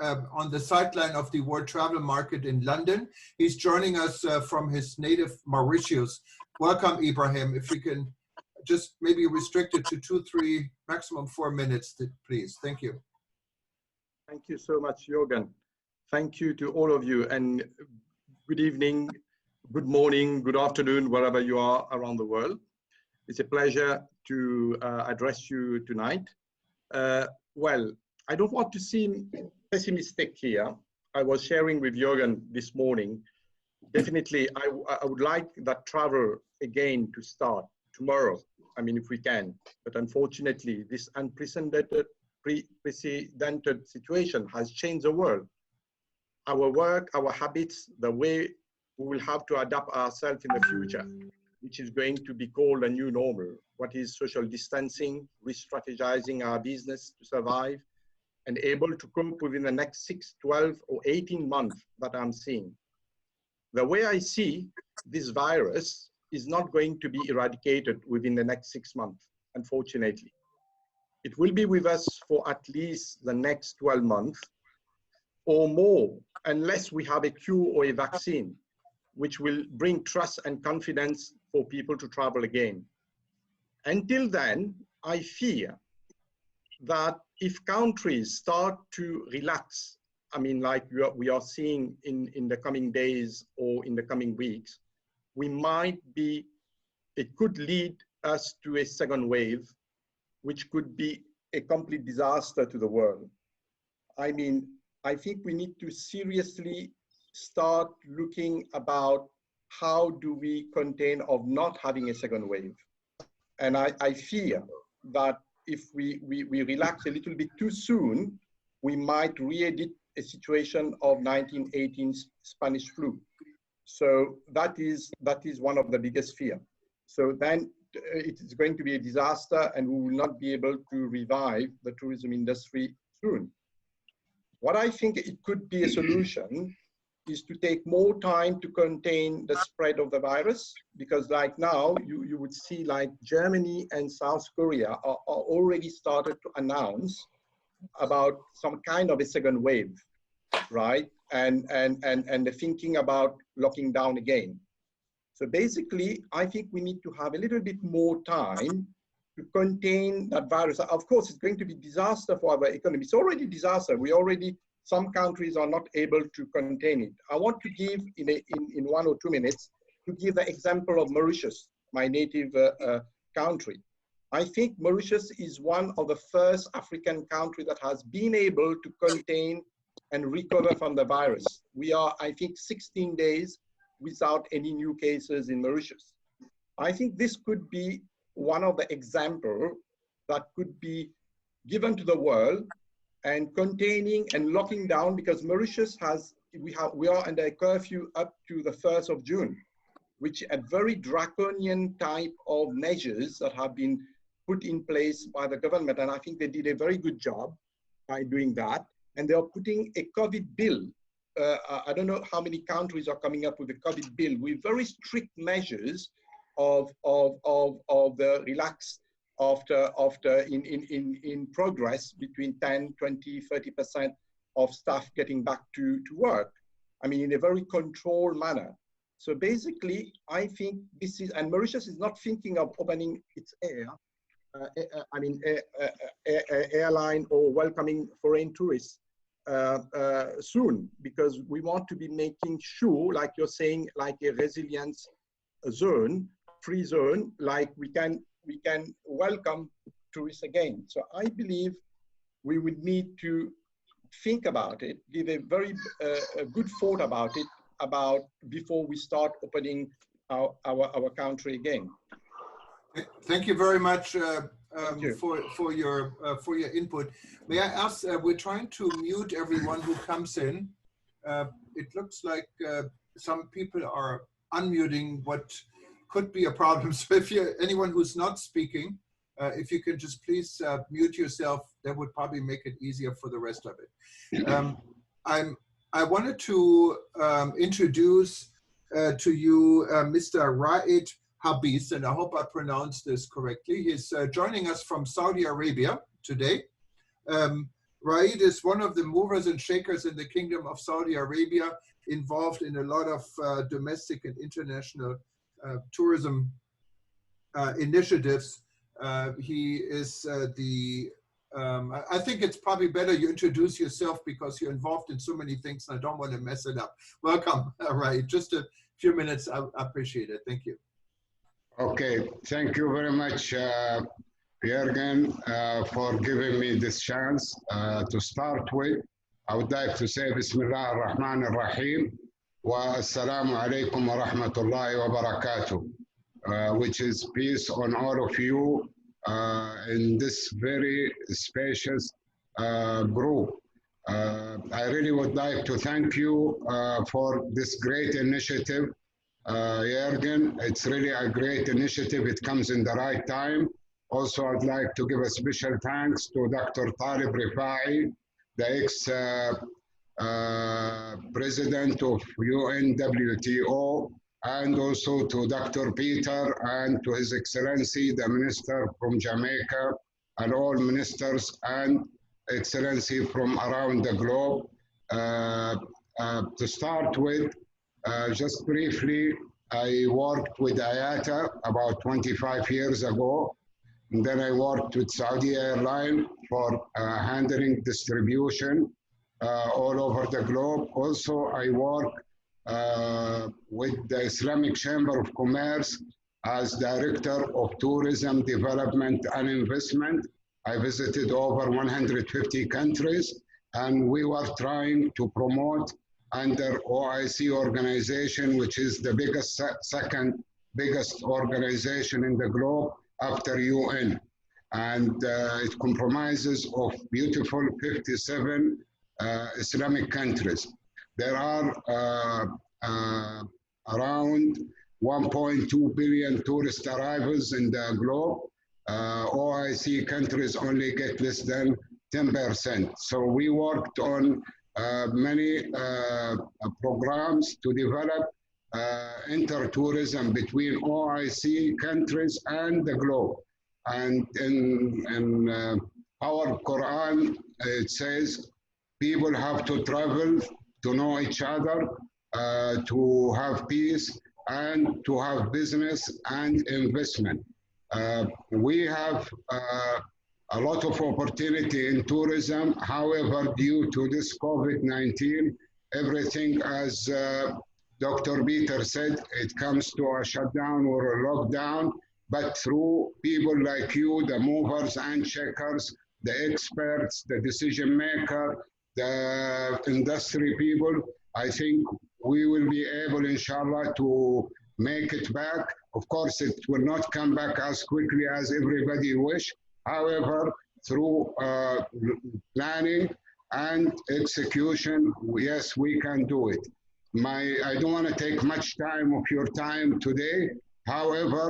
on the sideline of the World Travel Market in London. He's joining us from his native Mauritius. Welcome, Ibrahim. If we can just maybe restrict it to 2, 3, maximum 4 minutes, please. Thank you. Thank you so much, Jürgen. Thank you to all of you, and good evening, good morning, good afternoon, wherever you are around the world. It's a pleasure to address you tonight. Well, I don't want to seem pessimistic here. I was sharing with Jürgen this morning. Definitely, I would like that travel again to start tomorrow. I mean, if we can. But unfortunately, this unprecedented situation has changed the world. Our work, our habits, the way we will have to adapt ourselves in the future, which is going to be called a new normal. What is social distancing, re-strategizing our business to survive, and able to cope within the next 6, 12, or 18 months that I'm seeing. The way I see this virus is not going to be eradicated within the next 6 months, unfortunately. It will be with us for at least the next 12 months or more, unless we have a cure or a vaccine, which will bring trust and confidence for people to travel again. Until then, I fear that if countries start to relax, I mean, like we are seeing in the coming days or in the coming weeks, we might be, it could lead us to a second wave, which could be a complete disaster to the world. I mean, I think we need to seriously start looking about how do we contain of not having a second wave. And I fear that if we relax a little bit too soon, we might re-edit a situation of 1918 Spanish flu. So that is one of the biggest fear. So then it is going to be a disaster and we will not be able to revive the tourism industry soon. What I think it could be a solution is to take more time to contain the spread of the virus, because like now you would see like Germany and South Korea are already started to announce about some kind of a second wave, right? And they're thinking about locking down again. So basically, I think we need to have a little bit more time to contain that virus. Of course, it's going to be disaster for our economy. It's already disaster. Some countries are not able to contain it. I want to give in 1 or 2 minutes, to give the example of Mauritius, my native country. I think Mauritius is one of the first African countries that has been able to contain and recover from the virus. We are, I think, 16 days without any new cases in Mauritius. I think this could be one of the examples that could be given to the world and containing and locking down, because Mauritius has, we are under a curfew up to the 1st of June, which a very draconian type of measures that have been put in place by the government. And I think they did a very good job by doing that. And they are putting a COVID bill. I don't know how many countries are coming up with a COVID bill with very strict measures of the relaxed after in progress between 10, 20, 30% of staff getting back to work. I mean, in a very controlled manner. So basically, I think this is, and Mauritius is not thinking of opening its airline or welcoming foreign tourists soon, because we want to be making sure, like you're saying, like a resilience zone, free zone, like we can welcome tourists again. So I believe we would need to think about it, give a very a good thought about it, before we start opening our country again. Thank you very much for your input. May I ask? We're trying to mute everyone who comes in. It looks like some people are unmuting what could be a problem. So if you're anyone who's not speaking, if you can just please mute yourself, that would probably make it easier for the rest of it. I wanted to introduce to you Mr. Raed Habis, and I hope I pronounced this correctly. He's joining us from Saudi Arabia today. Raed is one of the movers and shakers in the Kingdom of Saudi Arabia, involved in a lot of domestic and international tourism initiatives. He is I think it's probably better you introduce yourself, because you're involved in so many things and I don't want to mess it up. Welcome, Raed. Just a few minutes, I appreciate it. Thank you. Okay, thank you very much, Jürgen, for giving me this chance to start with. I would like to say Bismillah ar-Rahman ar-Rahim wa assalamu alaikum wa rahmatullahi wa barakatuh, which is peace on all of you in this very spacious group. I really would like to thank you for this great initiative, Jürgen. It's really a great initiative. It comes in the right time. Also, I'd like to give a special thanks to Dr. Talib Rifai, the ex-president of UNWTO, and also to Dr. Peter and to His Excellency, the Minister from Jamaica, and all ministers and Excellency from around the globe. To start with, just briefly, I worked with IATA about 25 years ago. And then I worked with Saudi Airlines for handling distribution all over the globe. Also, I work with the Islamic Chamber of Commerce as Director of Tourism Development and Investment. I visited over 150 countries, and we were trying to promote under OIC organization, which is the biggest, second biggest organization in the globe after UN. And it comprises of beautiful 57 Islamic countries. There are around 1.2 billion tourist arrivals in the globe. OIC countries only get less than 10%. So we worked on many programs to develop inter-tourism between OIC countries and the globe. And in our Quran, it says people have to travel to know each other, to have peace, and to have business and investment. We have a lot of opportunity in tourism. However, due to this COVID-19, everything, as Dr. Peter said, it comes to a shutdown or a lockdown. but through people like you, the movers and shakers, the experts, the decision maker, the industry people. I think we will be able, inshallah, to make it back. Of course, it will not come back as quickly as everybody wish. However, through planning and execution, yes, we can do it. I don't want to take much time of your time today. However,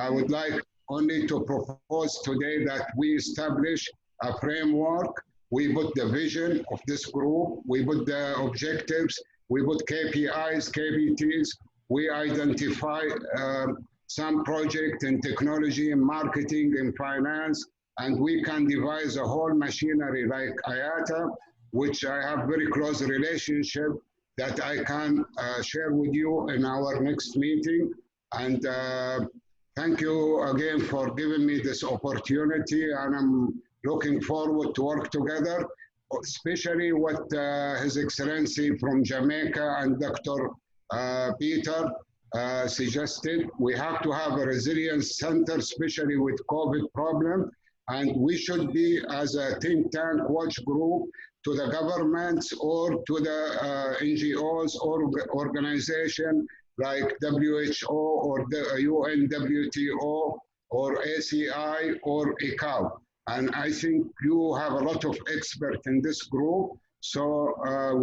I would like only to propose today that we establish a framework. We put the vision of this group, we put the objectives, we put KPIs, KPTs, we identify some project in technology, in marketing, in finance, and we can devise a whole machinery like IATA, which I have very close relationship that I can share with you in our next meeting. And thank you again for giving me this opportunity, and I'm looking forward to work together, especially what His Excellency from Jamaica and Dr. Peter suggested. We have to have a resilience center, especially with COVID problem, and we should be as a think tank watch group to the governments or to the NGOs or organization like WHO or the UNWTO or ACI or ICAO. And I think you have a lot of experts in this group. So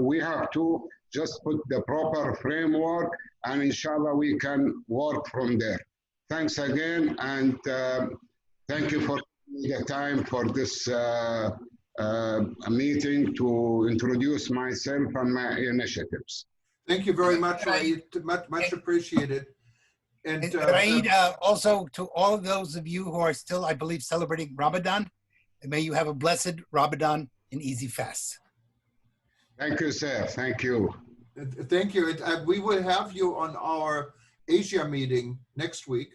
we have to just put the proper framework, and inshallah we can work from there. Thanks again, and thank you for the time for this meeting to introduce myself and my initiatives. Thank you very much, Raid. Much appreciated. And Raid, also to all of those of you who are still, I believe, celebrating Ramadan, may you have a blessed Ramadan and easy fast. Thank you, sir. Thank you. Thank you. We will have you on our Asia meeting next week,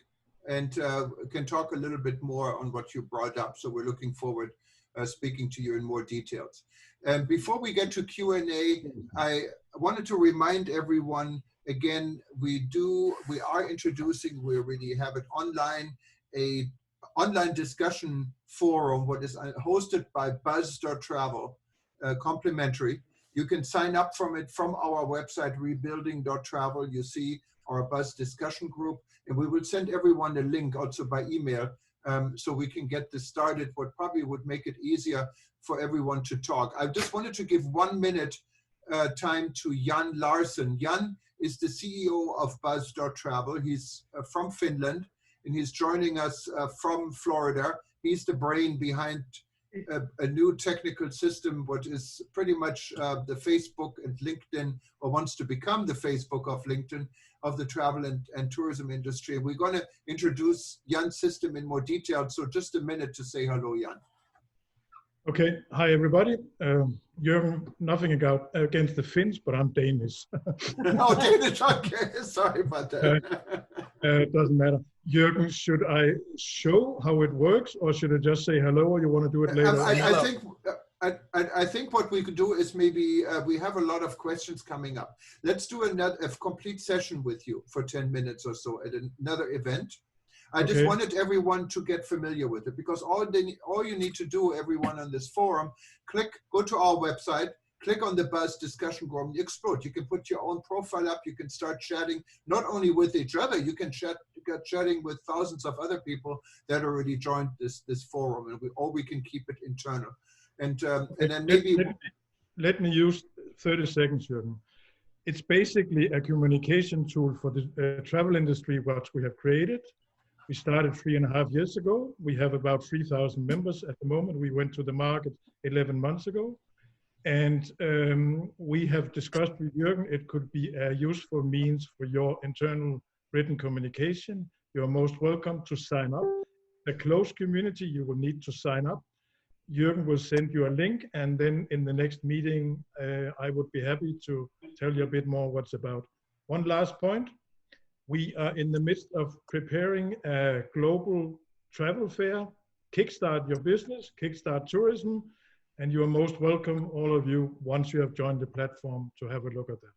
and can talk a little bit more on what you brought up. So we're looking forward speaking to you in more details. And before we get to Q&A, I wanted to remind everyone again, we are introducing, we already have it online, a online discussion forum, what is hosted by buzz.travel, complimentary. You can sign up from it from our website, rebuilding.travel. You see our Buzz discussion group, and we will send everyone a link also by email, so we can get this started, what probably would make it easier for everyone to talk. I just wanted to give 1 minute time to Jan Larsen. Jan is the CEO of Buzz.travel. He's from Finland, and he's joining us from Florida. He's the brain behind a new technical system, what is pretty much the Facebook and LinkedIn, or wants to become the Facebook of LinkedIn, of the travel and tourism industry. We're going to introduce Jan's system in more detail. So just a minute to say hello, Jan. Okay, hi everybody. Jürgen, nothing against the Finns, but I'm Danish. Oh, Danish, okay, sorry about that. It doesn't matter. Jürgen, should I show how it works, or should I just say hello, or you want to do it later? I think what we could do is maybe we have a lot of questions coming up. Let's do a complete session with you for 10 minutes or so at another event. I just wanted everyone to get familiar with it, because all you need to do, everyone on this forum, go to our website, click on the Buzz discussion group, and explode. You can put your own profile up. You can start chatting, not only with each other, you can get chatting with thousands of other people that already joined this forum, and we can keep it internal. And then maybe let me use 30 seconds, Jürgen. It's basically a communication tool for the travel industry, what we have created. We started 3.5 years ago. We have about 3,000 members at the moment. We went to the market 11 months ago. And we have discussed with Jürgen, it could be a useful means for your internal written communication. You're most welcome to sign up. A closed community, you will need to sign up. Jürgen will send you a link, and then in the next meeting, I would be happy to tell you a bit more what's about. One last point. We are in the midst of preparing a global travel fair, Kickstart Your Business, Kickstart Tourism, and you are most welcome, all of you, once you have joined the platform, to have a look at that.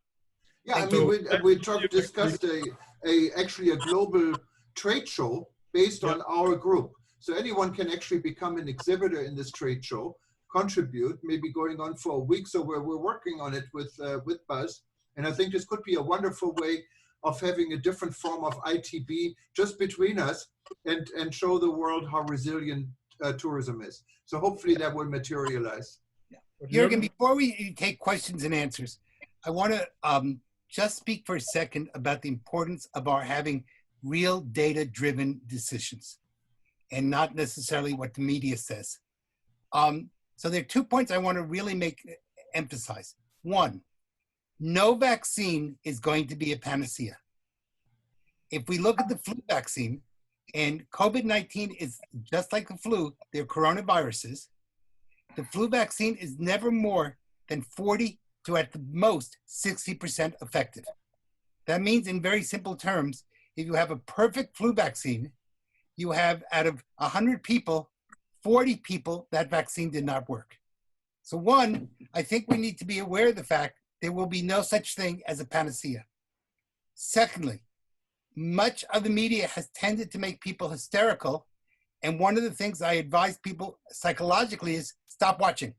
Yeah, I mean, we discussed actually a global trade show based on our group. So anyone can actually become an exhibitor in this trade show, contribute, maybe going on for a week. So we're working on it with Buzz. And I think this could be a wonderful way of having a different form of ITB just between us and show the world how resilient tourism is. So hopefully that will materialize. Jürgen, before we take questions and answers, I want to just speak for a second about the importance of our having real data-driven decisions and not necessarily what the media says. So there are 2 points I want to really emphasize. One, no vaccine is going to be a panacea. If we look at the flu vaccine, and COVID-19 is just like the flu, they're coronaviruses, the flu vaccine is never more than 40 to at the most 60% effective. That means in very simple terms, if you have a perfect flu vaccine, you have out of 100 people, 40 people, that vaccine did not work. So one, I think we need to be aware of the fact there will be no such thing as a panacea. Secondly, much of the media has tended to make people hysterical. And one of the things I advise people psychologically is stop watching.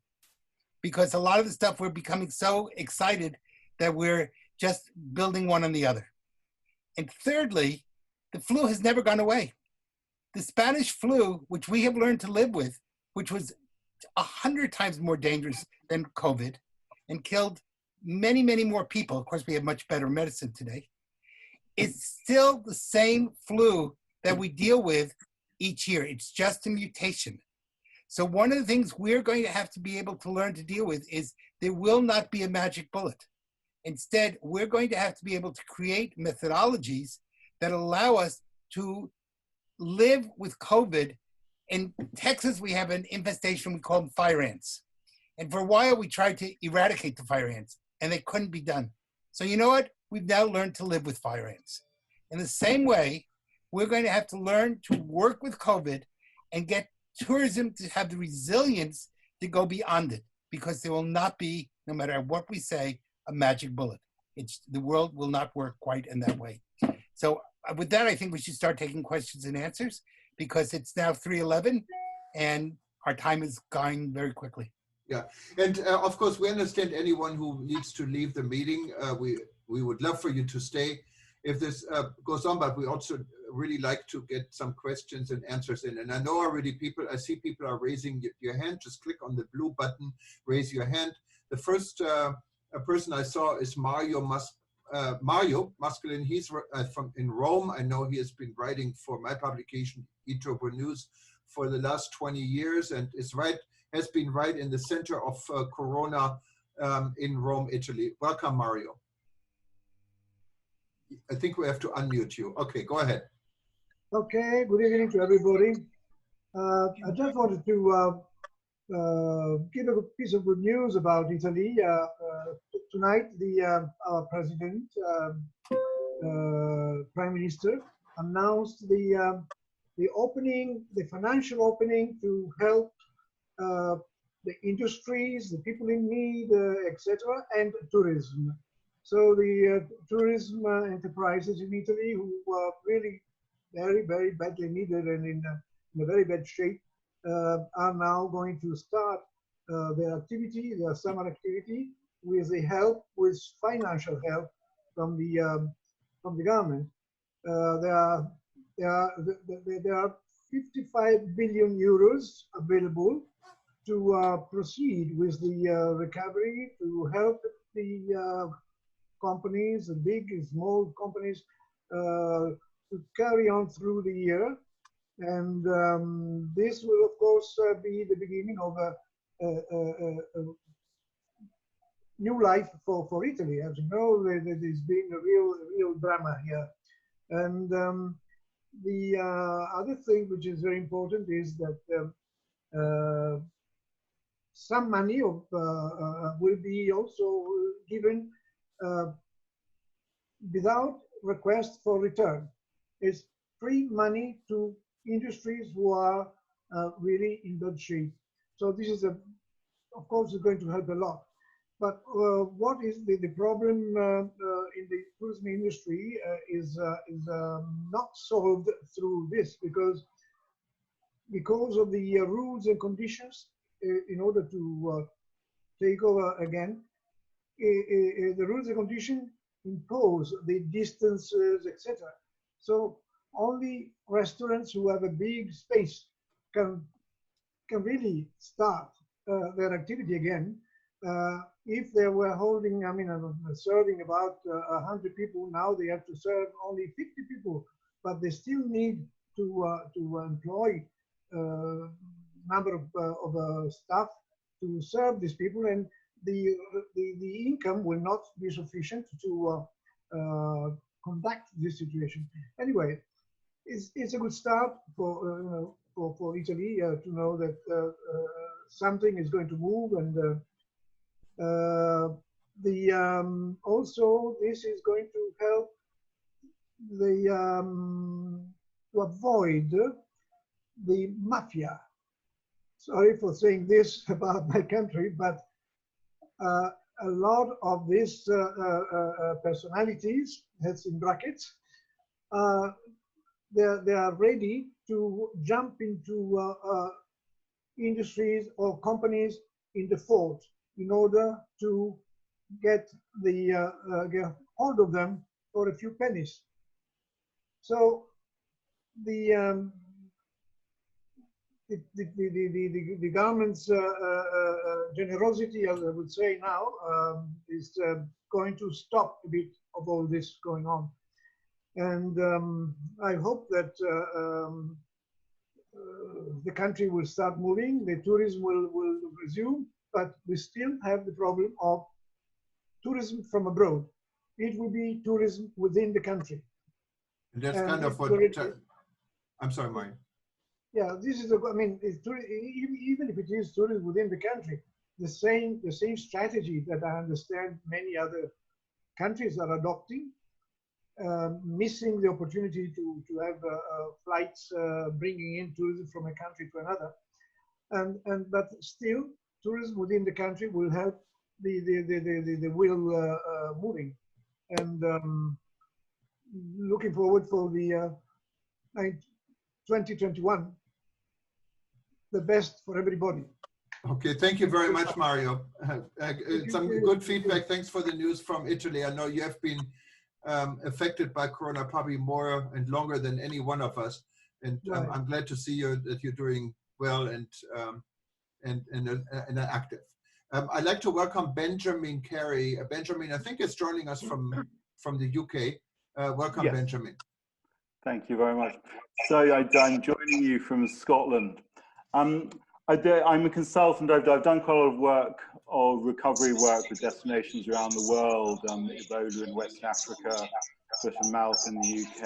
Because a lot of the stuff we're becoming so excited that we're just building one on the other. And thirdly, the flu has never gone away. The Spanish flu, which we have learned to live with, which was 100 times more dangerous than COVID and killed many, many more people. Of course, we have much better medicine today. It's still the same flu that we deal with each year. It's just a mutation. So one of the things we're going to have to be able to learn to deal with is there will not be a magic bullet. Instead, we're going to have to be able to create methodologies that allow us to live with COVID. In Texas, we have an infestation we call them fire ants. And for a while, we tried to eradicate the fire ants, and they couldn't be done. So you know what? We've now learned to live with fire ants. In the same way, we're going to have to learn to work with COVID and get tourism to have the resilience to go beyond it, because there will not be, no matter what we say, a magic bullet. The world will not work quite in that way. So with that, I think we should start taking questions and answers, because it's now 3:11 and our time is going very quickly. Yeah, and of course, we understand anyone who needs to leave the meeting. We would love for you to stay if this goes on, but we also really like to get some questions and answers in. And I know already I see people are raising your hand. Just click on the blue button, raise your hand. The first person I saw is Mario Masculin. He's in Rome. I know he has been writing for my publication, eTurbo News, for the last 20 years and has been right in the center of Corona in Rome, Italy. Welcome, Mario. I think we have to unmute you. Okay, go ahead. Okay, good evening to everybody. I just wanted to give a piece of good news about Italy. Tonight, our president, prime minister, announced the financial opening to help the industries, the people in need, etc., and tourism. So the tourism enterprises in Italy, who were really very, very badly needed and in a very bad shape, are now going to start their activity, their summer activity, with financial help from the government. There are 55 billion euros available to proceed with the recovery, to help the companies, the big and small companies, to carry on through the year. And this will, of course, be the beginning of a new life for Italy. As you know, there's been a real drama here. And the other thing which is very important is that some money will be also given without request for return. It's free money to industries who are really in bad shape. So this is of course, going to help a lot. But what is the problem in the tourism industry is not solved through this because of the rules and conditions in order to take over again. The rules and conditions impose the distances, etc. So only restaurants who have a big space can really start their activity again. If they were holding, I mean, serving about 100 people, now they have to serve only 50 people, but they still need to employ number of staff to serve these people, and the income will not be sufficient to conduct this situation. Anyway, it's a good start for for Italy to know that something is going to move, and also this is going to help to avoid the mafia. Sorry for saying this about my country, but a lot of these personalities, that's in brackets, they are ready to jump into industries or companies in default in order to get hold of them for a few pennies. So the government's generosity, as I would say now, is going to stop a bit of all this going on. And I hope that the country will start moving, the tourism will resume, but we still have the problem of tourism from abroad. It will be tourism within the country. And that's kind of what, I'm sorry, Mike. Yeah, this is, I mean, even if it is tourism within the country, the same strategy that I understand many other countries are adopting, missing the opportunity to have flights bringing in tourism from a country to another, but still tourism within the country will help the wheel moving, and looking forward for the 2021, the best for everybody. Okay, thank you very much, Mario. Some good feedback. Thanks for the news from Italy. I know you have been affected by Corona probably more and longer than any one of us, and Right. I'm glad to see that you're doing well and active. I'd like to welcome Benjamin Carey. Benjamin, I think, is joining us from the UK. Welcome, yes. Benjamin. Thank you very much. So I'm joining you from Scotland. I'm a consultant. I've done quite a lot of work, or recovery work, with destinations around the world, Ebola in West Africa, foot and mouth in the UK,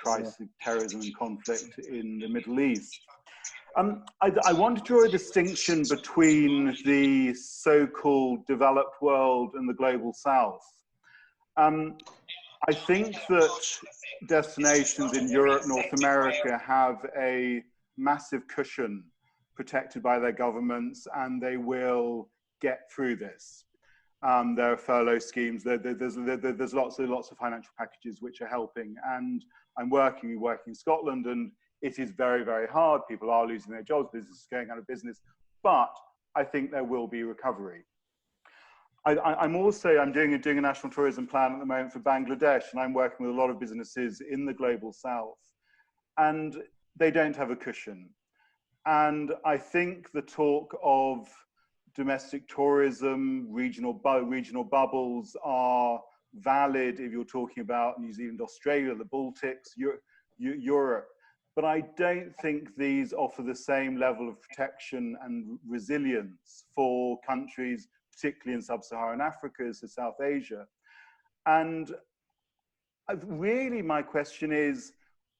crisis, terrorism and conflict in the Middle East. I want to draw a distinction between the so-called developed world and the global south. I think that destinations in Europe, North America have a massive cushion protected by their governments, and they will get through this. There are furlough schemes, there's lots of financial packages which are helping, and I'm working in Scotland, and it is very, very hard. People are losing their jobs, businesses going out of business, but I think there will be recovery. I'm doing a national tourism plan at the moment for Bangladesh, and I'm working with a lot of businesses in the global south, and they don't have a cushion. And I think the talk of domestic tourism, regional bubbles are valid if you're talking about New Zealand, Australia, the Baltics, Europe. But I don't think these offer the same level of protection and resilience for countries, particularly in sub-Saharan Africa, so South Asia. And really my question is,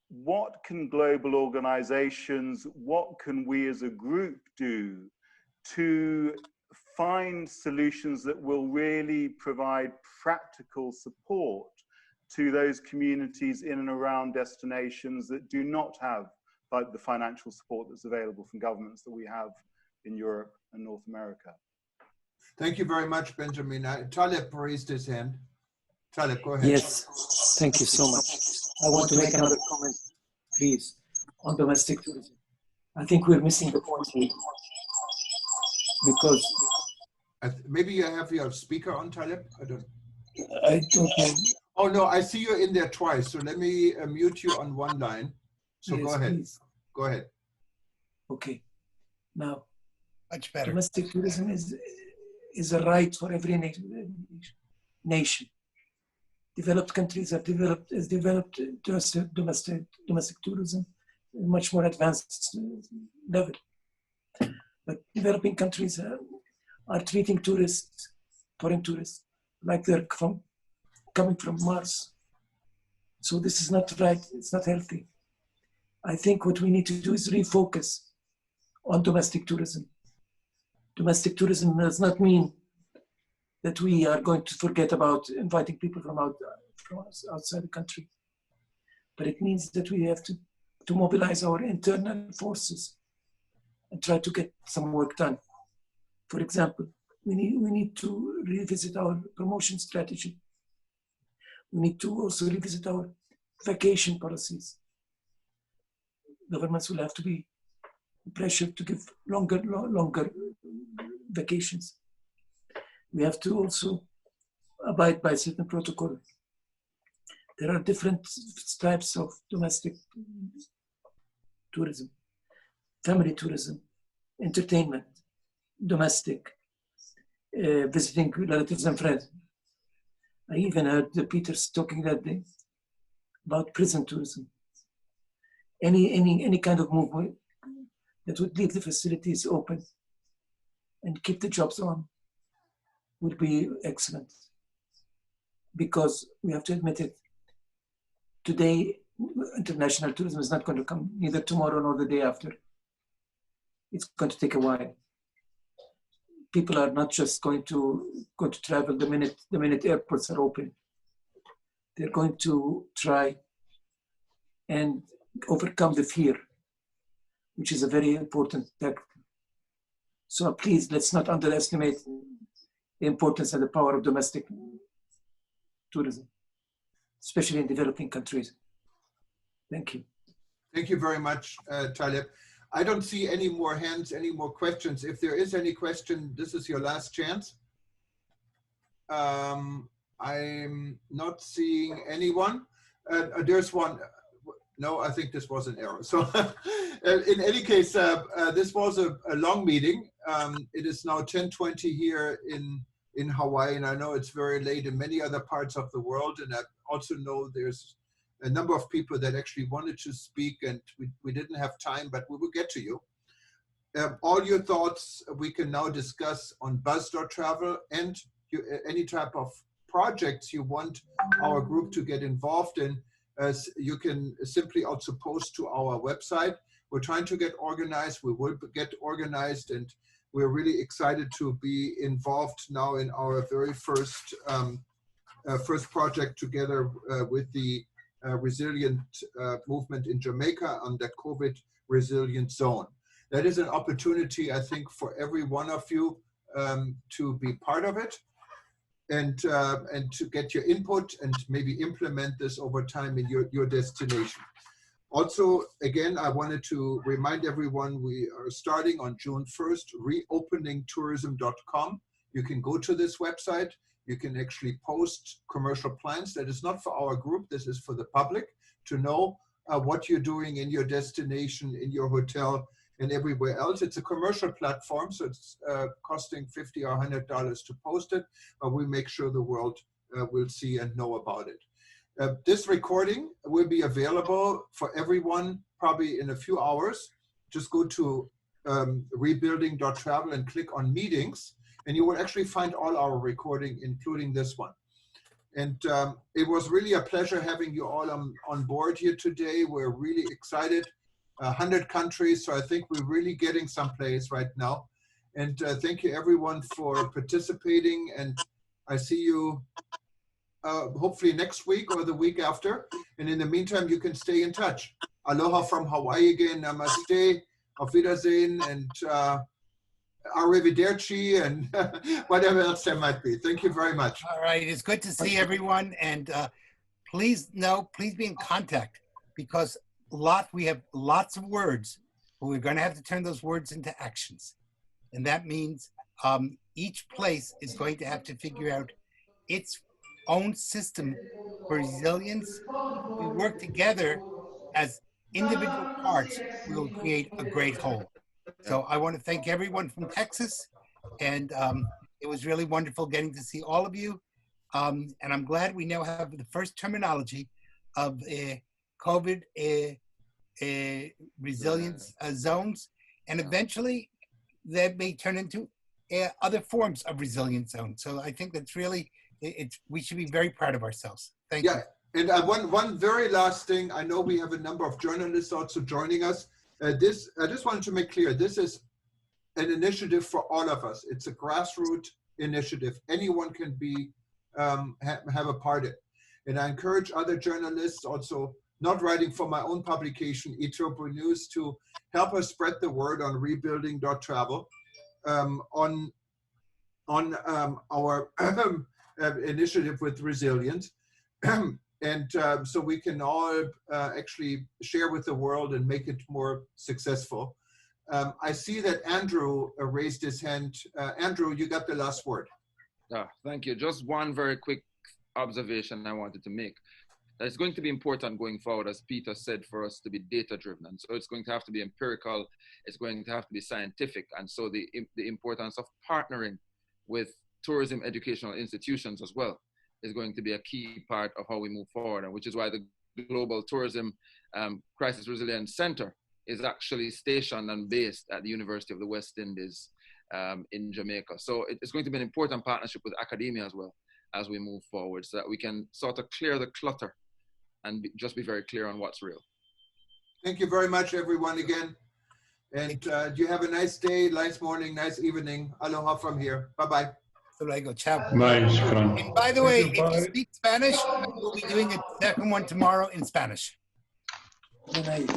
what can global organizations, what can we as a group do to find solutions that will really provide practical support to those communities in and around destinations that do not have the financial support that's available from governments that we have in Europe and North America? Thank you very much, Benjamin. Taleb raised his hand. Taleb, go ahead. Yes, thank you so much. I want to make another comment, please, on domestic tourism. I think we're missing the point here because maybe you have your speaker on, Taleb. I don't know. Oh no, I see you in there twice. So let me mute you on one line. So yes, go ahead. Please. Go ahead. Okay. Now, much better. Domestic tourism is a right for every nation. Developed countries have developed domestic tourism at a much more advanced level. But developing countries are treating tourists, foreign tourists, like they're coming from Mars. So this is not right, it's not healthy. I think what we need to do is refocus on domestic tourism. Domestic tourism does not mean that we are going to forget about inviting people from outside the country. But it means that we have to mobilize our internal forces and try to get some work done. For example, we need to revisit our promotion strategy. We need to also revisit our vacation policies. Governments will have to be pressured to give longer vacations. We have to also abide by certain protocol. There are different types of domestic tourism, family tourism, entertainment, domestic, visiting relatives and friends. I even heard Peter talking that day about prison tourism. Any kind of movement that would leave the facilities open and keep the jobs on would be excellent. Because we have to admit it, today international tourism is not going to come neither tomorrow nor the day after. It's going to take a while. People are not just going to travel the minute airports are open. They're going to try and overcome the fear, which is a very important factor. So please, let's not underestimate the importance and the power of domestic tourism, especially in developing countries. Thank you. Thank you very much, Taleb. I don't see any more hands, any more questions. If there is any question, this is your last chance. I'm not seeing anyone. There's one. No, I think this was an error. So in any case, this was a long meeting. It is now 10:20 here in Hawaii, and I know it's very late in many other parts of the world. And I also know there's a number of people that actually wanted to speak, and we didn't have time, but we will get to you. All your thoughts we can now discuss on buzz.travel, and any type of projects you want our group to get involved in, you can simply also post to our website. We're trying to get organized. We will get organized, and we're really excited to be involved now in our very first project together with the resilient movement in Jamaica on the COVID resilient zone. That is an opportunity, I think, for every one of you to be part of it and to get your input and maybe implement this over time in your destination. Also, again, I wanted to remind everyone we are starting on June 1st, reopeningtourism.com. You can go to this website. You can actually post commercial plans. That is not for our group. This is for the public to know what you're doing in your destination, in your hotel, and everywhere else. It's a commercial platform, so it's costing $50 or $100 to post it, but we make sure the world will see and know about it. This recording will be available for everyone probably in a few hours. Just go to rebuilding.travel and click on meetings, and you will actually find all our recording, including this one. And it was really a pleasure having you all on board here today. We're really excited. 100 countries, so I think we're really getting someplace right now. And thank you everyone for participating, and I see you hopefully next week or the week after. And in the meantime, you can stay in touch. Aloha from Hawaii again, namaste, auf Wiedersehen, and arrivederci, and whatever else there might be. Thank you very much. All right, it's good to see everyone, and please be in contact, because we have lots of words, but we're going to have to turn those words into actions, and that means each place is going to have to figure out its own system for resilience. We work together as individual parts, we will create a great whole. So I want to thank everyone from Texas, and it was really wonderful getting to see all of you. And I'm glad we now have the first terminology of COVID resilience zones, and eventually that may turn into other forms of resilience zones. So I think that's really, we should be very proud of ourselves. Thank you. And one very last thing, I know we have a number of journalists also joining us. I just wanted to make clear, this is an initiative for all of us. It's a grassroots initiative. Anyone can be have a part in it. And I encourage other journalists also, not writing for my own publication, Ethiopia News, to help us spread the word on rebuilding.travel, on our initiative with resilience. And so we can all actually share with the world and make it more successful. I see that Andrew raised his hand. Andrew, you got the last word. Thank you. Just one very quick observation I wanted to make. It's going to be important going forward, as Peter said, for us to be data-driven. And so it's going to have to be empirical. It's going to have to be scientific. And so the importance of partnering with tourism educational institutions as well is going to be a key part of how we move forward, and which is why the Global Tourism Crisis Resilience Center is actually stationed and based at the University of the West Indies in Jamaica. So it's going to be an important partnership with academia as well as we move forward, so that we can sort of clear the clutter and just be very clear on what's real. Thank you very much, everyone, again. And you have a nice day, nice morning, nice evening. Aloha from here. Bye-bye. Ciao. Nice, And by the way, if you bye. speak Spanish, we'll be doing a second one tomorrow in Spanish. Good night.